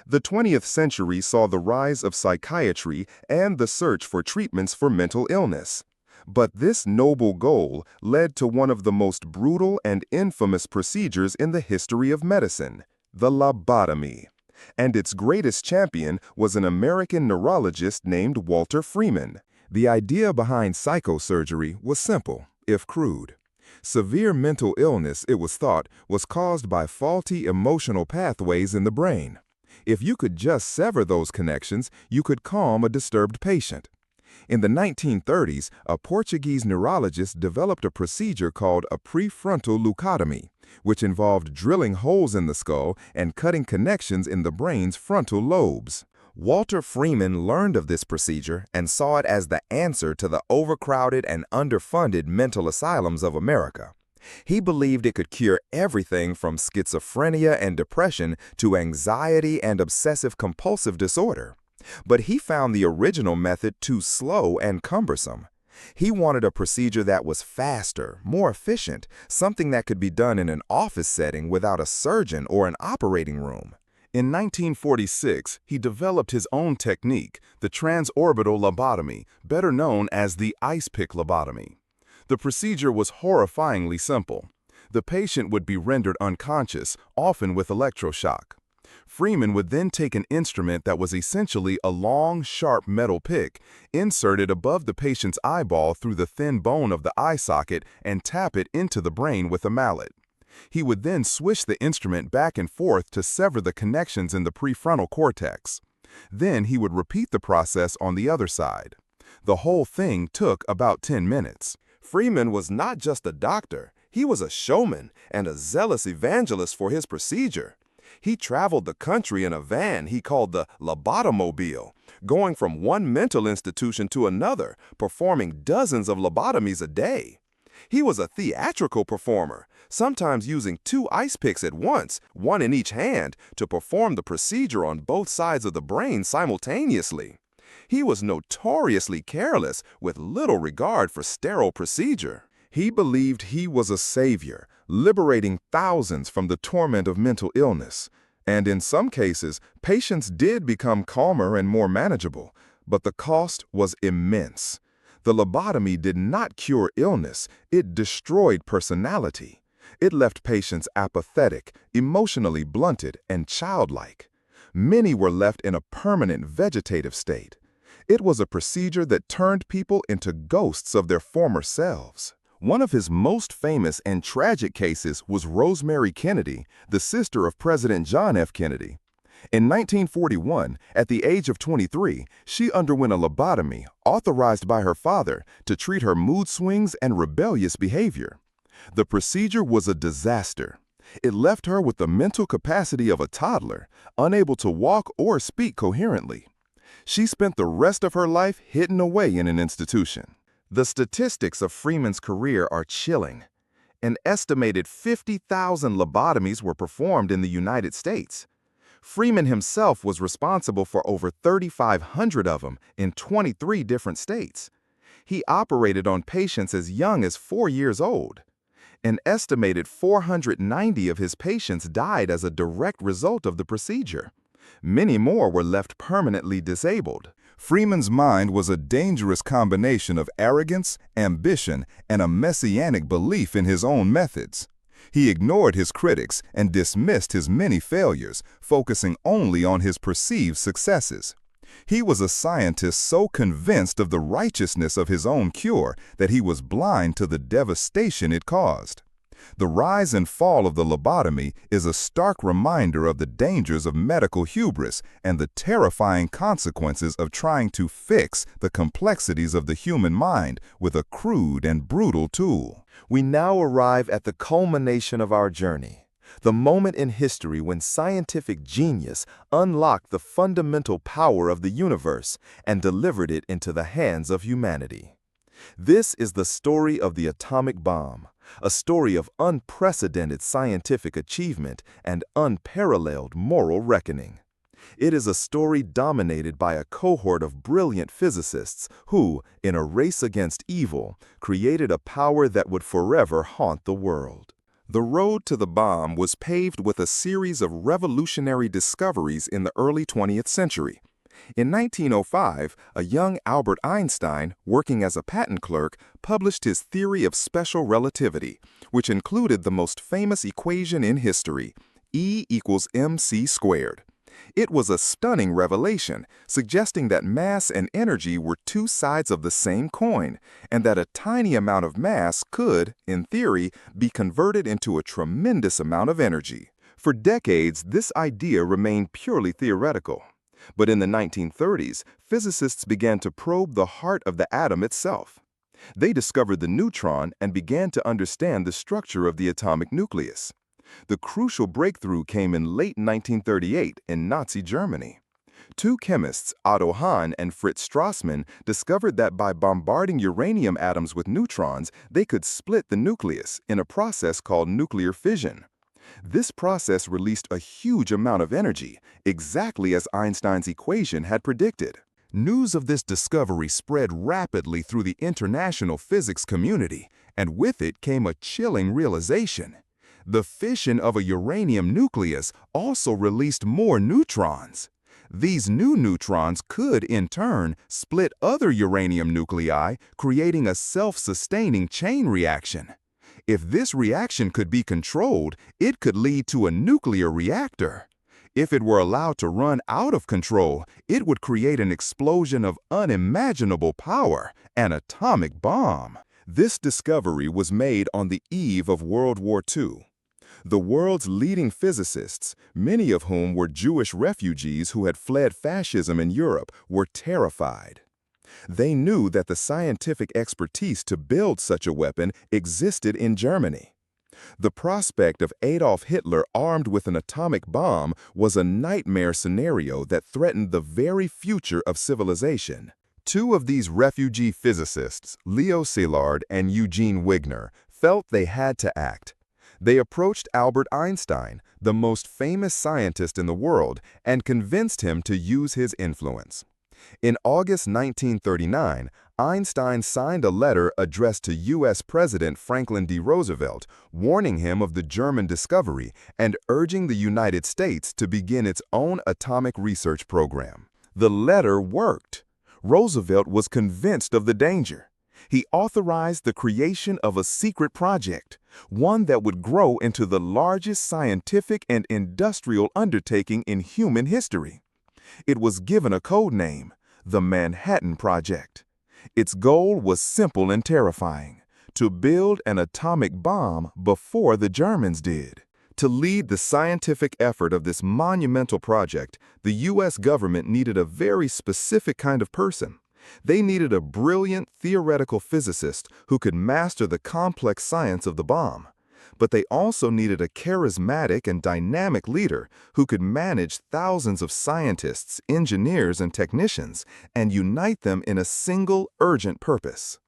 The 20th century saw the rise of psychiatry and the search for treatments for mental illness. But this noble goal led to one of the most brutal and infamous procedures in the history of medicine, the lobotomy. And its greatest champion was an American neurologist named Walter Freeman. The idea behind psychosurgery was simple, if crude. Severe mental illness, it was thought, was caused by faulty emotional pathways in the brain. If you could just sever those connections, you could calm a disturbed patient. In the 1930s, a Portuguese neurologist developed a procedure called a prefrontal leucotomy, which involved drilling holes in the skull and cutting connections in the brain's frontal lobes. Walter Freeman learned of this procedure and saw it as the answer to the overcrowded and underfunded mental asylums of America. He believed it could cure everything from schizophrenia and depression to anxiety and obsessive-compulsive disorder. But he found the original method too slow and cumbersome. He wanted a procedure that was faster, more efficient, something that could be done in an office setting without a surgeon or an operating room. In 1946, he developed his own technique, the transorbital lobotomy, better known as the ice pick lobotomy. The procedure was horrifyingly simple. The patient would be rendered unconscious, often with electroshock. Freeman would then take an instrument that was essentially a long, sharp metal pick, insert it above the patient's eyeball through the thin bone of the eye socket, and tap it into the brain with a mallet. He would then swish the instrument back and forth to sever the connections in the prefrontal cortex. Then he would repeat the process on the other side. The whole thing took about 10 minutes. Freeman was not just a doctor, he was a showman and a zealous evangelist for his procedure. He traveled the country in a van he called the lobotomobile, going from one mental institution to another, performing dozens of lobotomies a day. He was a theatrical performer, sometimes using 2 ice picks at once, one in each hand, to perform the procedure on both sides of the brain simultaneously. He was notoriously careless, with little regard for sterile procedure. He believed he was a savior, liberating thousands from the torment of mental illness. And in some cases, patients did become calmer and more manageable, but the cost was immense. The lobotomy did not cure illness, it destroyed personality. It left patients apathetic, emotionally blunted, and childlike. Many were left in a permanent vegetative state. It was a procedure that turned people into ghosts of their former selves. One of his most famous and tragic cases was Rosemary Kennedy, the sister of President John F. Kennedy. In 1941, at the age of 23, she underwent a lobotomy authorized by her father to treat her mood swings and rebellious behavior. The procedure was a disaster. It left her with the mental capacity of a toddler, unable to walk or speak coherently. She spent the rest of her life hidden away in an institution. The statistics of Freeman's career are chilling. An estimated 50,000 lobotomies were performed in the United States. Freeman himself was responsible for over 3,500 of them in 23 different states. He operated on patients as young as 4 years old. An estimated 490 of his patients died as a direct result of the procedure. Many more were left permanently disabled. Freeman's mind was a dangerous combination of arrogance, ambition, and a messianic belief in his own methods. He ignored his critics and dismissed his many failures, focusing only on his perceived successes. He was a scientist so convinced of the righteousness of his own cure that he was blind to the devastation it caused. The rise and fall of the lobotomy is a stark reminder of the dangers of medical hubris and the terrifying consequences of trying to fix the complexities of the human mind with a crude and brutal tool. We now arrive at the culmination of our journey, the moment in history when scientific genius unlocked the fundamental power of the universe and delivered it into the hands of humanity. This is the story of the atomic bomb, a story of unprecedented scientific achievement and unparalleled moral reckoning. It is a story dominated by a cohort of brilliant physicists who, in a race against evil, created a power that would forever haunt the world. The road to the bomb was paved with a series of revolutionary discoveries in the early 20th century. In 1905, a young Albert Einstein, working as a patent clerk, published his theory of special relativity, which included the most famous equation in history, E equals mc squared. It was a stunning revelation, suggesting that mass and energy were two sides of the same coin, and that a tiny amount of mass could, in theory, be converted into a tremendous amount of energy. For decades, this idea remained purely theoretical. But in the 1930s, physicists began to probe the heart of the atom itself. They discovered the neutron and began to understand the structure of the atomic nucleus. The crucial breakthrough came in late 1938 in Nazi Germany. Two chemists, Otto Hahn and Fritz discovered that by bombarding uranium atoms with neutrons, they could split the nucleus in a process called nuclear fission. This process released a huge amount of energy, exactly as Einstein's equation had predicted. News of this discovery spread rapidly through the international physics community, and with it came a chilling realization. The fission of a uranium nucleus also released more neutrons. These new neutrons could, in turn, split other uranium nuclei, creating a self-sustaining chain reaction. If this reaction could be controlled, it could lead to a nuclear reactor. If it were allowed to run out of control, it would create an explosion of unimaginable power, an atomic bomb. This discovery was made on the eve of World War II. The world's leading physicists, many of whom were Jewish refugees who had fled fascism in Europe, were terrified. They knew that the scientific expertise to build such a weapon existed in Germany. The prospect of Adolf Hitler armed with an atomic bomb was a nightmare scenario that threatened the very future of civilization. Two of these refugee physicists, Leo Szilard and Eugene Wigner, felt they had to act. They approached Albert Einstein, the most famous scientist in the world, and convinced him to use his influence. In August 1939, Einstein signed a letter addressed to U.S. President Franklin D. Roosevelt, warning him of the German discovery and urging the United States to begin its own atomic research program. The letter worked. Roosevelt was convinced of the danger. He authorized the creation of a secret project, one that would grow into the largest scientific and industrial undertaking in human history. It was given a code name, the Manhattan Project. Its goal was simple and terrifying: to build an atomic bomb before the Germans did. To lead the scientific effort of this monumental project, the U.S. government needed a very specific kind of person. They needed a brilliant theoretical physicist who could master the complex science of the bomb. But they also needed a charismatic and dynamic leader who could manage thousands of scientists, engineers, and technicians and unite them in a single, urgent purpose.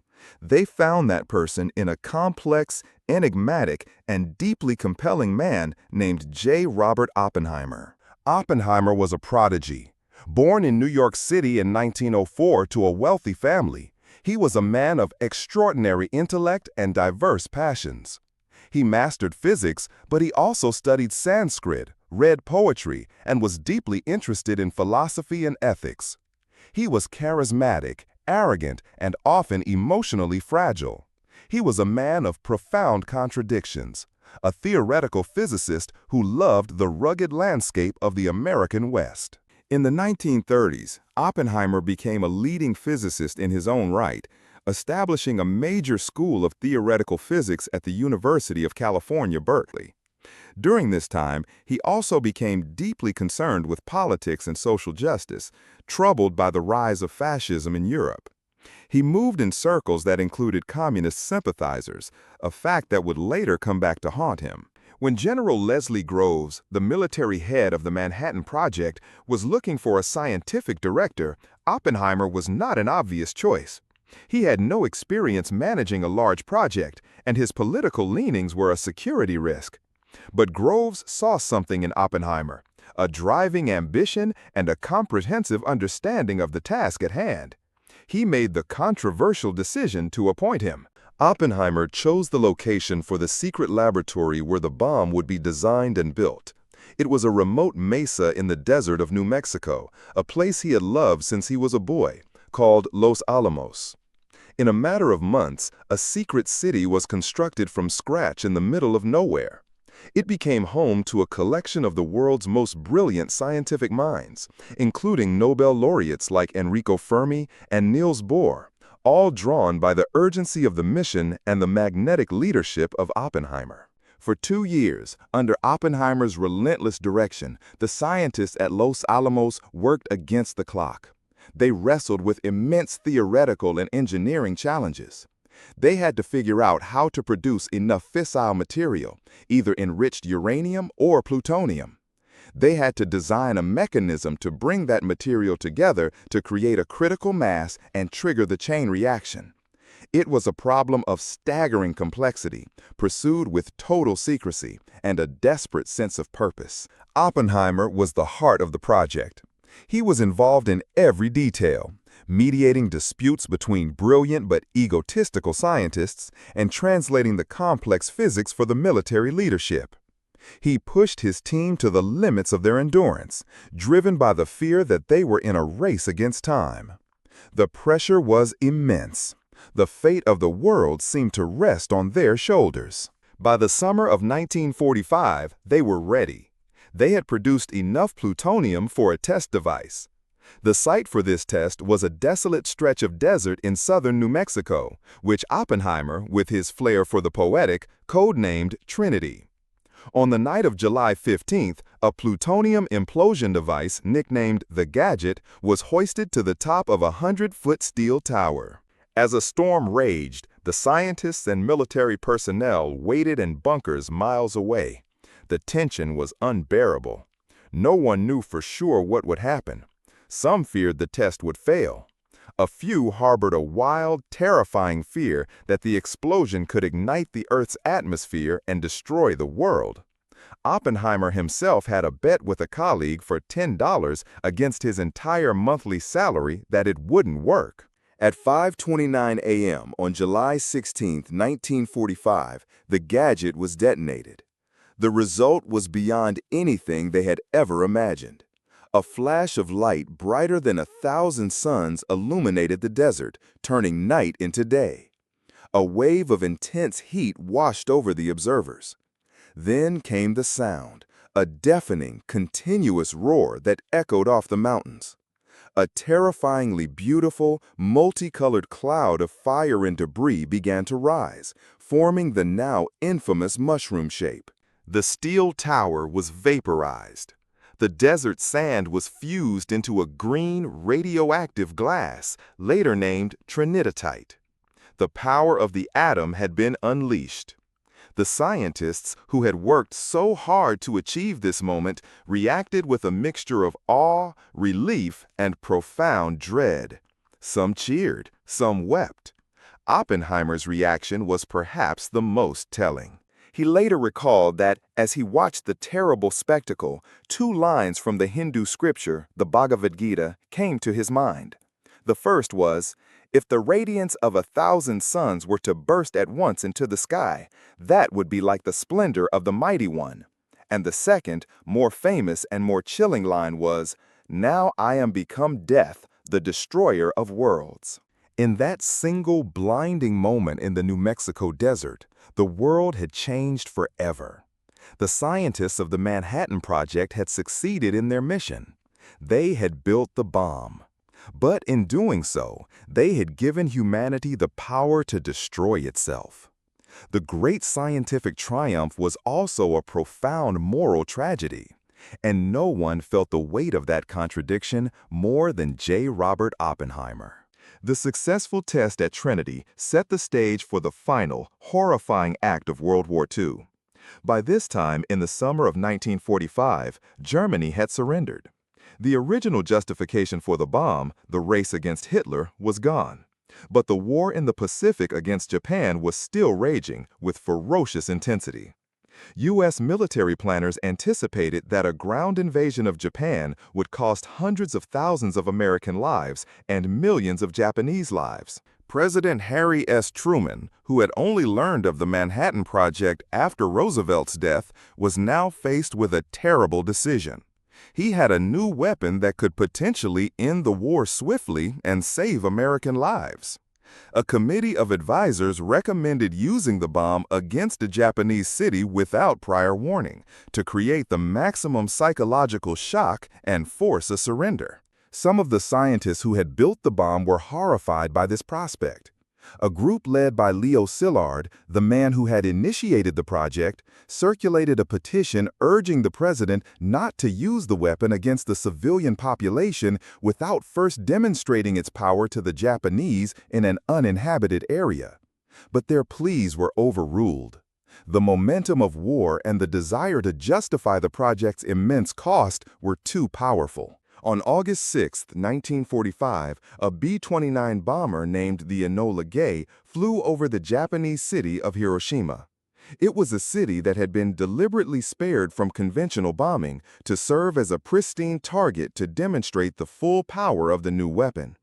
They found that person in a complex, enigmatic, and deeply compelling man named J. Robert Oppenheimer. Oppenheimer was a prodigy. Born in New York City in 1904 to a wealthy family, he was a man of extraordinary intellect and diverse passions. He mastered physics, but he also studied Sanskrit, read poetry, and was deeply interested in philosophy and ethics. He was charismatic, arrogant, and often emotionally fragile. He was a man of profound contradictions, a theoretical physicist who loved the rugged landscape of the American West. In the 1930s, Oppenheimer became a leading physicist in his own right, establishing a major school of theoretical physics at the University of California, Berkeley. During this time, he also became deeply concerned with politics and social justice, troubled by the rise of fascism in Europe. He moved in circles that included communist sympathizers, a fact that would later come back to haunt him. When General Leslie Groves, the military head of the Manhattan Project, was looking for a scientific director, Oppenheimer was not an obvious choice. He had no experience managing a large project, and his political leanings were a security risk. But Groves saw something in Oppenheimer, a driving ambition and a comprehensive understanding of the task at hand. He made the controversial decision to appoint him. Oppenheimer chose the location for the secret laboratory where the bomb would be designed and built. It was a remote mesa in the desert of New Mexico, a place he had loved since he was a boy, called Los Alamos. In a matter of months, a secret city was constructed from scratch in the middle of nowhere. It became home to a collection of the world's most brilliant scientific minds, including Nobel laureates like Enrico Fermi and Niels Bohr, all drawn by the urgency of the mission and the magnetic leadership of Oppenheimer. For 2 years, under Oppenheimer's relentless direction, the scientists at Los Alamos worked against the clock. They wrestled with immense theoretical and engineering challenges. They had to figure out how to produce enough fissile material, either enriched uranium or plutonium. They had to design a mechanism to bring that material together to create a critical mass and trigger the chain reaction. It was a problem of staggering complexity, pursued with total secrecy and a desperate sense of purpose. Oppenheimer was the heart of the project. He was involved in every detail, mediating disputes between brilliant but egotistical scientists and translating the complex physics for the military leadership. He pushed his team to the limits of their endurance, driven by the fear that they were in a race against time. The pressure was immense. The fate of the world seemed to rest on their shoulders. By the summer of 1945, they were ready. They had produced enough plutonium for a test device. The site for this test was a desolate stretch of desert in southern New Mexico, which Oppenheimer, with his flair for the poetic, codenamed Trinity. On the night of July 15th, a plutonium implosion device nicknamed the Gadget was hoisted to the top of a 100-foot steel tower. As a storm raged, the scientists and military personnel waited in bunkers miles away. The tension was unbearable. No one knew for sure what would happen. Some feared the test would fail. A few harbored a wild, terrifying fear that the explosion could ignite the Earth's atmosphere and destroy the world. Oppenheimer himself had a bet with a colleague for $10 against his entire monthly salary that it wouldn't work. At 5:29 a.m. on July 16, 1945, the Gadget was detonated. The result was beyond anything they had ever imagined. A flash of light brighter than 1,000 suns illuminated the desert, turning night into day. A wave of intense heat washed over the observers. Then came the sound, a deafening, continuous roar that echoed off the mountains. A terrifyingly beautiful, multicolored cloud of fire and debris began to rise, forming the now infamous mushroom shape. The steel tower was vaporized. The desert sand was fused into a green, radioactive glass, later named trinitite. The power of the atom had been unleashed. The scientists, who had worked so hard to achieve this moment, reacted with a mixture of awe, relief, and profound dread. Some cheered, some wept. Oppenheimer's reaction was perhaps the most telling. He later recalled that, as he watched the terrible spectacle, 2 lines from the Hindu scripture, the Bhagavad Gita, came to his mind. The first was, "If the radiance of 1,000 suns were to burst at once into the sky, that would be like the splendor of the Mighty One." And the second, more famous and more chilling line was, "Now I am become death, the destroyer of worlds." In that single blinding moment in the New Mexico desert, the world had changed forever. The scientists of the Manhattan Project had succeeded in their mission. They had built the bomb. But in doing so, they had given humanity the power to destroy itself. The great scientific triumph was also a profound moral tragedy, and no one felt the weight of that contradiction more than J. Robert Oppenheimer. The successful test at Trinity set the stage for the final, horrifying act of World War II. By this time, in the summer of 1945, Germany had surrendered. The original justification for the bomb, the race against Hitler, was gone. But the war in the Pacific against Japan was still raging with ferocious intensity. U.S. military planners anticipated that a ground invasion of Japan would cost hundreds of thousands of American lives and millions of Japanese lives. President Harry S. Truman, who had only learned of the Manhattan Project after Roosevelt's death, was now faced with a terrible decision. He had a new weapon that could potentially end the war swiftly and save American lives. A committee of advisors recommended using the bomb against a Japanese city without prior warning to create the maximum psychological shock and force a surrender. Some of the scientists who had built the bomb were horrified by this prospect. A group led by Leo Szilard, the man who had initiated the project, circulated a petition urging the president not to use the weapon against the civilian population without first demonstrating its power to the Japanese in an uninhabited area. But their pleas were overruled. The momentum of war and the desire to justify the project's immense cost were too powerful. On August 6, 1945, a B-29 bomber named the Enola Gay flew over the Japanese city of Hiroshima. It was a city that had been deliberately spared from conventional bombing to serve as a pristine target to demonstrate the full power of the new weapon.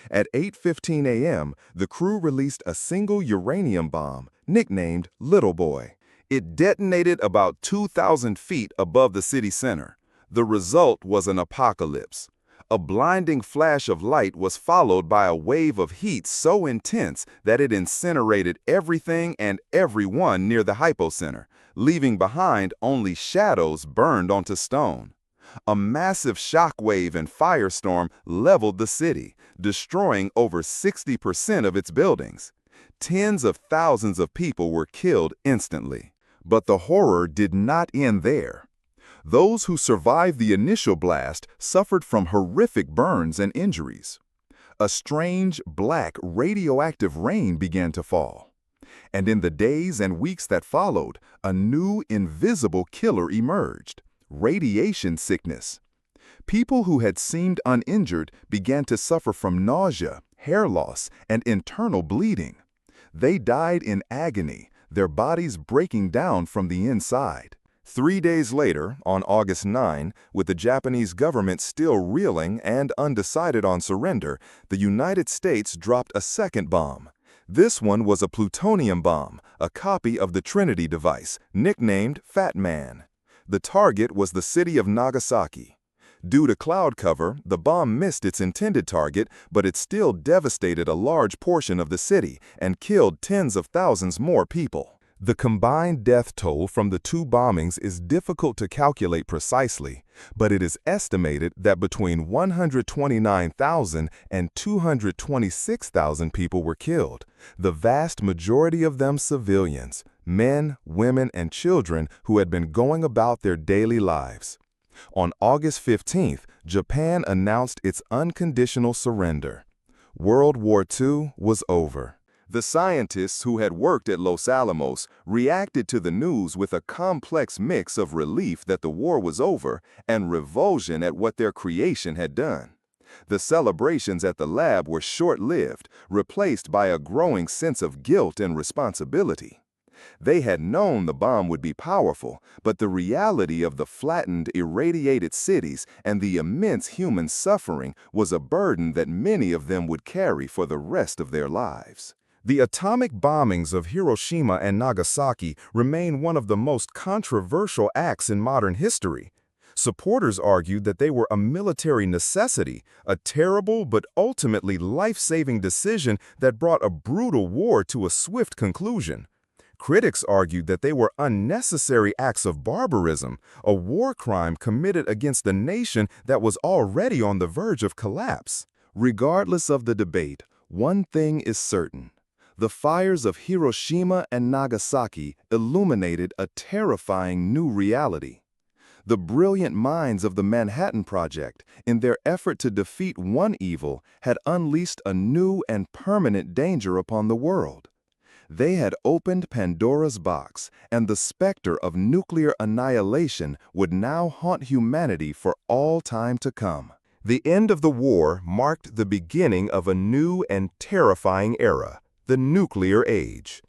At 8:15 a.m., the crew released a single uranium bomb, nicknamed Little Boy. It detonated about 2,000 feet above the city center. The result was an apocalypse. A blinding flash of light was followed by a wave of heat so intense that it incinerated everything and everyone near the hypocenter, leaving behind only shadows burned onto stone. A massive shockwave and firestorm leveled the city, destroying over 60% of its buildings. Tens of thousands of people were killed instantly. But the horror did not end there. Those who survived the initial blast suffered from horrific burns and injuries. A strange, black, radioactive rain began to fall. And in the days and weeks that followed, a new, invisible killer emerged: radiation sickness. People who had seemed uninjured began to suffer from nausea, hair loss, and internal bleeding. They died in agony, their bodies breaking down from the inside. 3 days later, on August 9, with the Japanese government still reeling and undecided on surrender, the United States dropped a second bomb. This one was a plutonium bomb, a copy of the Trinity device, nicknamed Fat Man. The target was the city of Nagasaki. Due to cloud cover, the bomb missed its intended target, but it still devastated a large portion of the city and killed tens of thousands more people. The combined death toll from the two bombings is difficult to calculate precisely, but it is estimated that between 129,000 and 226,000 people were killed, the vast majority of them civilians, men, women, and children who had been going about their daily lives. On August 15th, Japan announced its unconditional surrender. World War II was over. The scientists who had worked at Los Alamos reacted to the news with a complex mix of relief that the war was over and revulsion at what their creation had done. The celebrations at the lab were short-lived, replaced by a growing sense of guilt and responsibility. They had known the bomb would be powerful, but the reality of the flattened, irradiated cities and the immense human suffering was a burden that many of them would carry for the rest of their lives. The atomic bombings of Hiroshima and Nagasaki remain one of the most controversial acts in modern history. Supporters argued that they were a military necessity, a terrible but ultimately life-saving decision that brought a brutal war to a swift conclusion. Critics argued that they were unnecessary acts of barbarism, a war crime committed against a nation that was already on the verge of collapse. Regardless of the debate, one thing is certain. The fires of Hiroshima and Nagasaki illuminated a terrifying new reality. The brilliant minds of the Manhattan Project, in their effort to defeat one evil, had unleashed a new and permanent danger upon the world. They had opened Pandora's box, and the specter of nuclear annihilation would now haunt humanity for all time to come. The end of the war marked the beginning of a new and terrifying era, the nuclear age.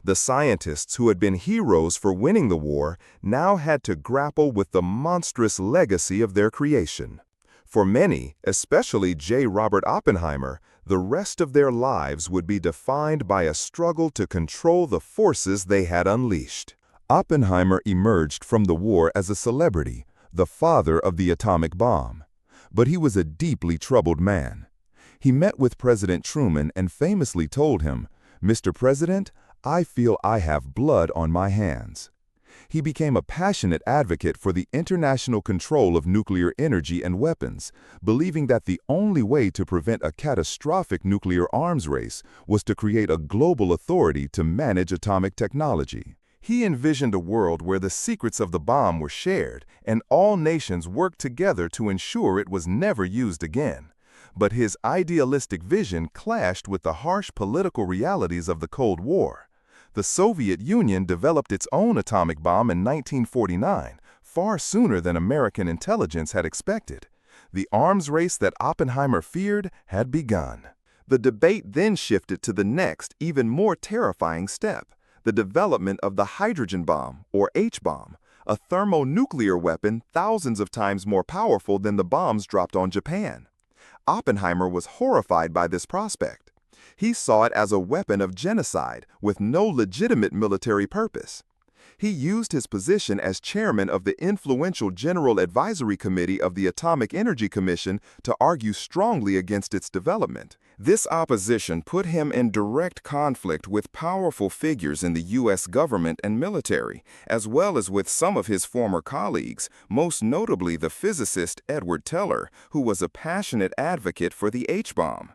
The scientists who had been heroes for winning the war now had to grapple with the monstrous legacy of their creation. For many, especially J. Robert Oppenheimer, the rest of their lives would be defined by a struggle to control the forces they had unleashed. Oppenheimer emerged from the war as a celebrity, the father of the atomic bomb. But he was a deeply troubled man. He met with President Truman and famously told him, "Mr. President, I feel I have blood on my hands." He became a passionate advocate for the international control of nuclear energy and weapons, believing that the only way to prevent a catastrophic nuclear arms race was to create a global authority to manage atomic technology. He envisioned a world where the secrets of the bomb were shared and all nations worked together to ensure it was never used again. But his idealistic vision clashed with the harsh political realities of the Cold War. The Soviet Union developed its own atomic bomb in 1949, far sooner than American intelligence had expected. The arms race that Oppenheimer feared had begun. The debate then shifted to the next, even more terrifying step: the development of the hydrogen bomb, or H-bomb, a thermonuclear weapon thousands of times more powerful than the bombs dropped on Japan. Oppenheimer was horrified by this prospect. He saw it as a weapon of genocide with no legitimate military purpose. He used his position as chairman of the influential General Advisory Committee of the Atomic Energy Commission to argue strongly against its development. This opposition put him in direct conflict with powerful figures in the U.S. government and military, as well as with some of his former colleagues, most notably the physicist Edward Teller, who was a passionate advocate for the H-bomb.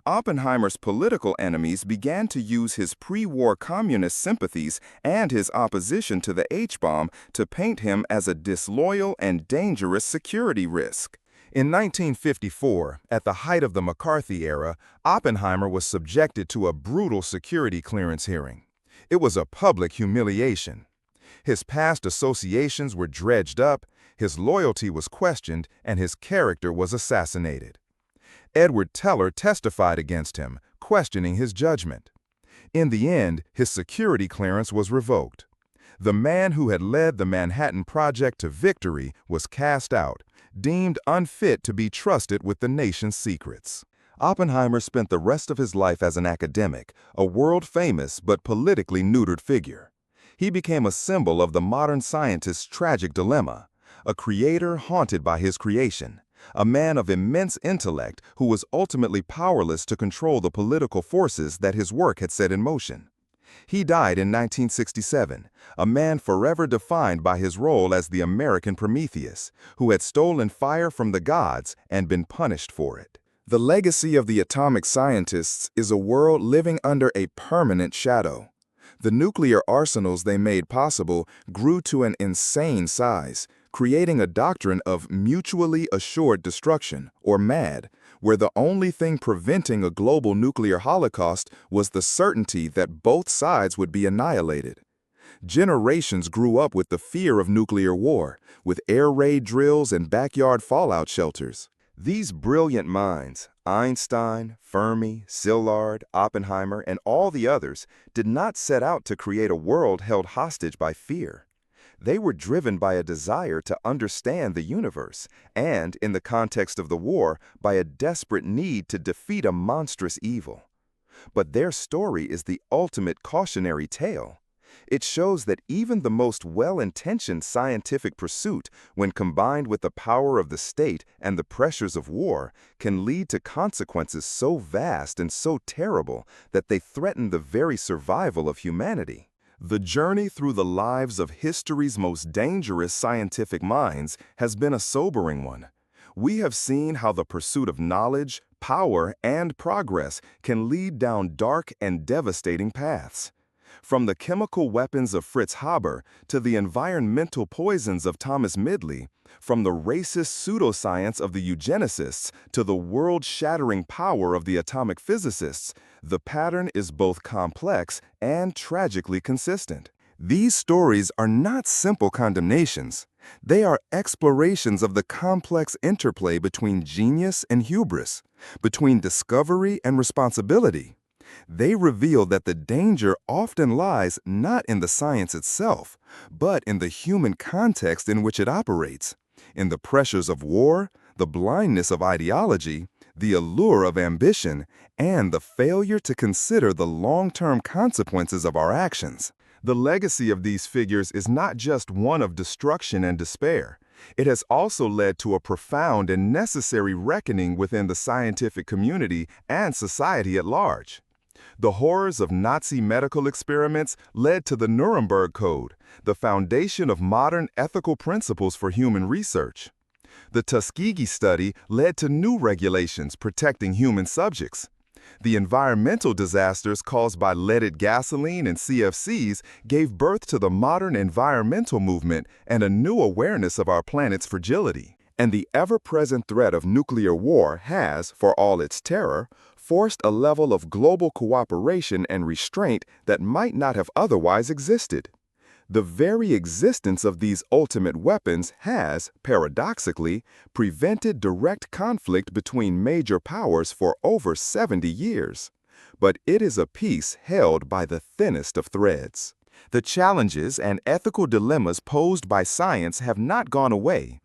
Oppenheimer's political enemies began to use his pre-war communist sympathies and his opposition to the H-bomb to paint him as a disloyal and dangerous security risk. In 1954, at the height of the McCarthy era, Oppenheimer was subjected to a brutal security clearance hearing. It was a public humiliation. His past associations were dredged up, his loyalty was questioned, and his character was assassinated. Edward Teller testified against him, questioning his judgment. In the end, his security clearance was revoked. The man who had led the Manhattan Project to victory was cast out, deemed unfit to be trusted with the nation's secrets. Oppenheimer spent the rest of his life as an academic, a world-famous but politically neutered figure. He became a symbol of the modern scientist's tragic dilemma, a creator haunted by his creation, a man of immense intellect who was ultimately powerless to control the political forces that his work had set in motion. He died in 1967, a man forever defined by his role as the American Prometheus, who had stolen fire from the gods and been punished for it. The legacy of the atomic scientists is a world living under a permanent shadow. The nuclear arsenals they made possible grew to an insane size, creating a doctrine of mutually assured destruction, or MAD, where the only thing preventing a global nuclear holocaust was the certainty that both sides would be annihilated. Generations grew up with the fear of nuclear war, with air raid drills and backyard fallout shelters. These brilliant minds, Einstein, Fermi, Szilard, Oppenheimer, and all the others, did not set out to create a world held hostage by fear. They were driven by a desire to understand the universe and, in the context of the war, by a desperate need to defeat a monstrous evil. But their story is the ultimate cautionary tale. It shows that even the most well-intentioned scientific pursuit, when combined with the power of the state and the pressures of war, can lead to consequences so vast and so terrible that they threaten the very survival of humanity. The journey through the lives of history's most dangerous scientific minds has been a sobering one. We have seen how the pursuit of knowledge, power, and progress can lead down dark and devastating paths. From the chemical weapons of Fritz Haber to the environmental poisons of Thomas Midley, from the racist pseudoscience of the eugenicists to the world-shattering power of the atomic physicists, the pattern is both complex and tragically consistent. These stories are not simple condemnations. They are explorations of the complex interplay between genius and hubris, between discovery and responsibility. They reveal that the danger often lies not in the science itself, but in the human context in which it operates, in the pressures of war, the blindness of ideology, the allure of ambition, and the failure to consider the long-term consequences of our actions. The legacy of these figures is not just one of destruction and despair. It has also led to a profound and necessary reckoning within the scientific community and society at large. The horrors of Nazi medical experiments led to the Nuremberg Code, the foundation of modern ethical principles for human research. The Tuskegee study led to new regulations protecting human subjects. The environmental disasters caused by leaded gasoline and CFCs gave birth to the modern environmental movement and a new awareness of our planet's fragility. And the ever-present threat of nuclear war has, for all its terror, forced a level of global cooperation and restraint that might not have otherwise existed. The very existence of these ultimate weapons has, paradoxically, prevented direct conflict between major powers for over 70 years. But it is a peace held by the thinnest of threads. The challenges and ethical dilemmas posed by science have not gone away.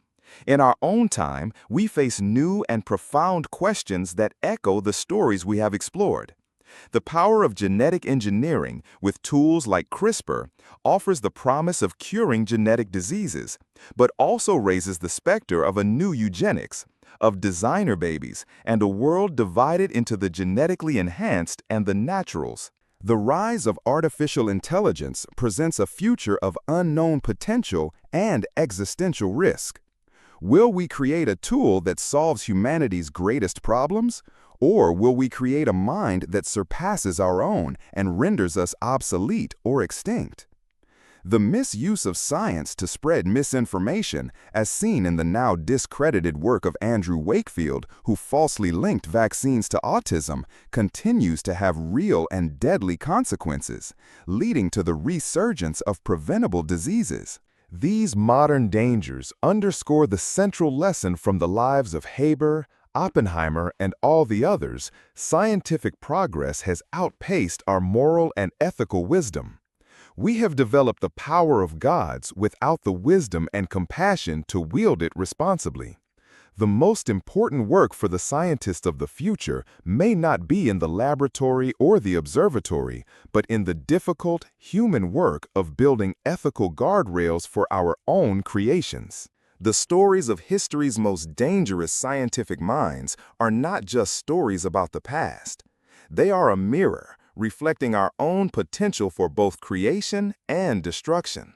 In our own time, we face new and profound questions that echo the stories we have explored. The power of genetic engineering, with tools like CRISPR, offers the promise of curing genetic diseases, but also raises the specter of a new eugenics, of designer babies, and a world divided into the genetically enhanced and the naturals. The rise of artificial intelligence presents a future of unknown potential and existential risk. Will we create a tool that solves humanity's greatest problems? Or will we create a mind that surpasses our own and renders us obsolete or extinct? The misuse of science to spread misinformation, as seen in the now discredited work of Andrew Wakefield, who falsely linked vaccines to autism, continues to have real and deadly consequences, leading to the resurgence of preventable diseases. These modern dangers underscore the central lesson from the lives of Haber, Oppenheimer, and all the others. Scientific progress has outpaced our moral and ethical wisdom. We have developed the power of gods without the wisdom and compassion to wield it responsibly. The most important work for the scientists of the future may not be in the laboratory or the observatory, but in the difficult, human work of building ethical guardrails for our own creations. The stories of history's most dangerous scientific minds are not just stories about the past. They are a mirror reflecting our own potential for both creation and destruction.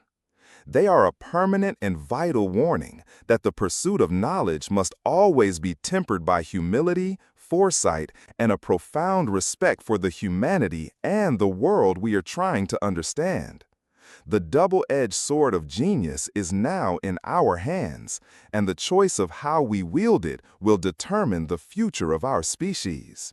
They are a permanent and vital warning that the pursuit of knowledge must always be tempered by humility, foresight, and a profound respect for the humanity and the world we are trying to understand. The double-edged sword of genius is now in our hands, and the choice of how we wield it will determine the future of our species.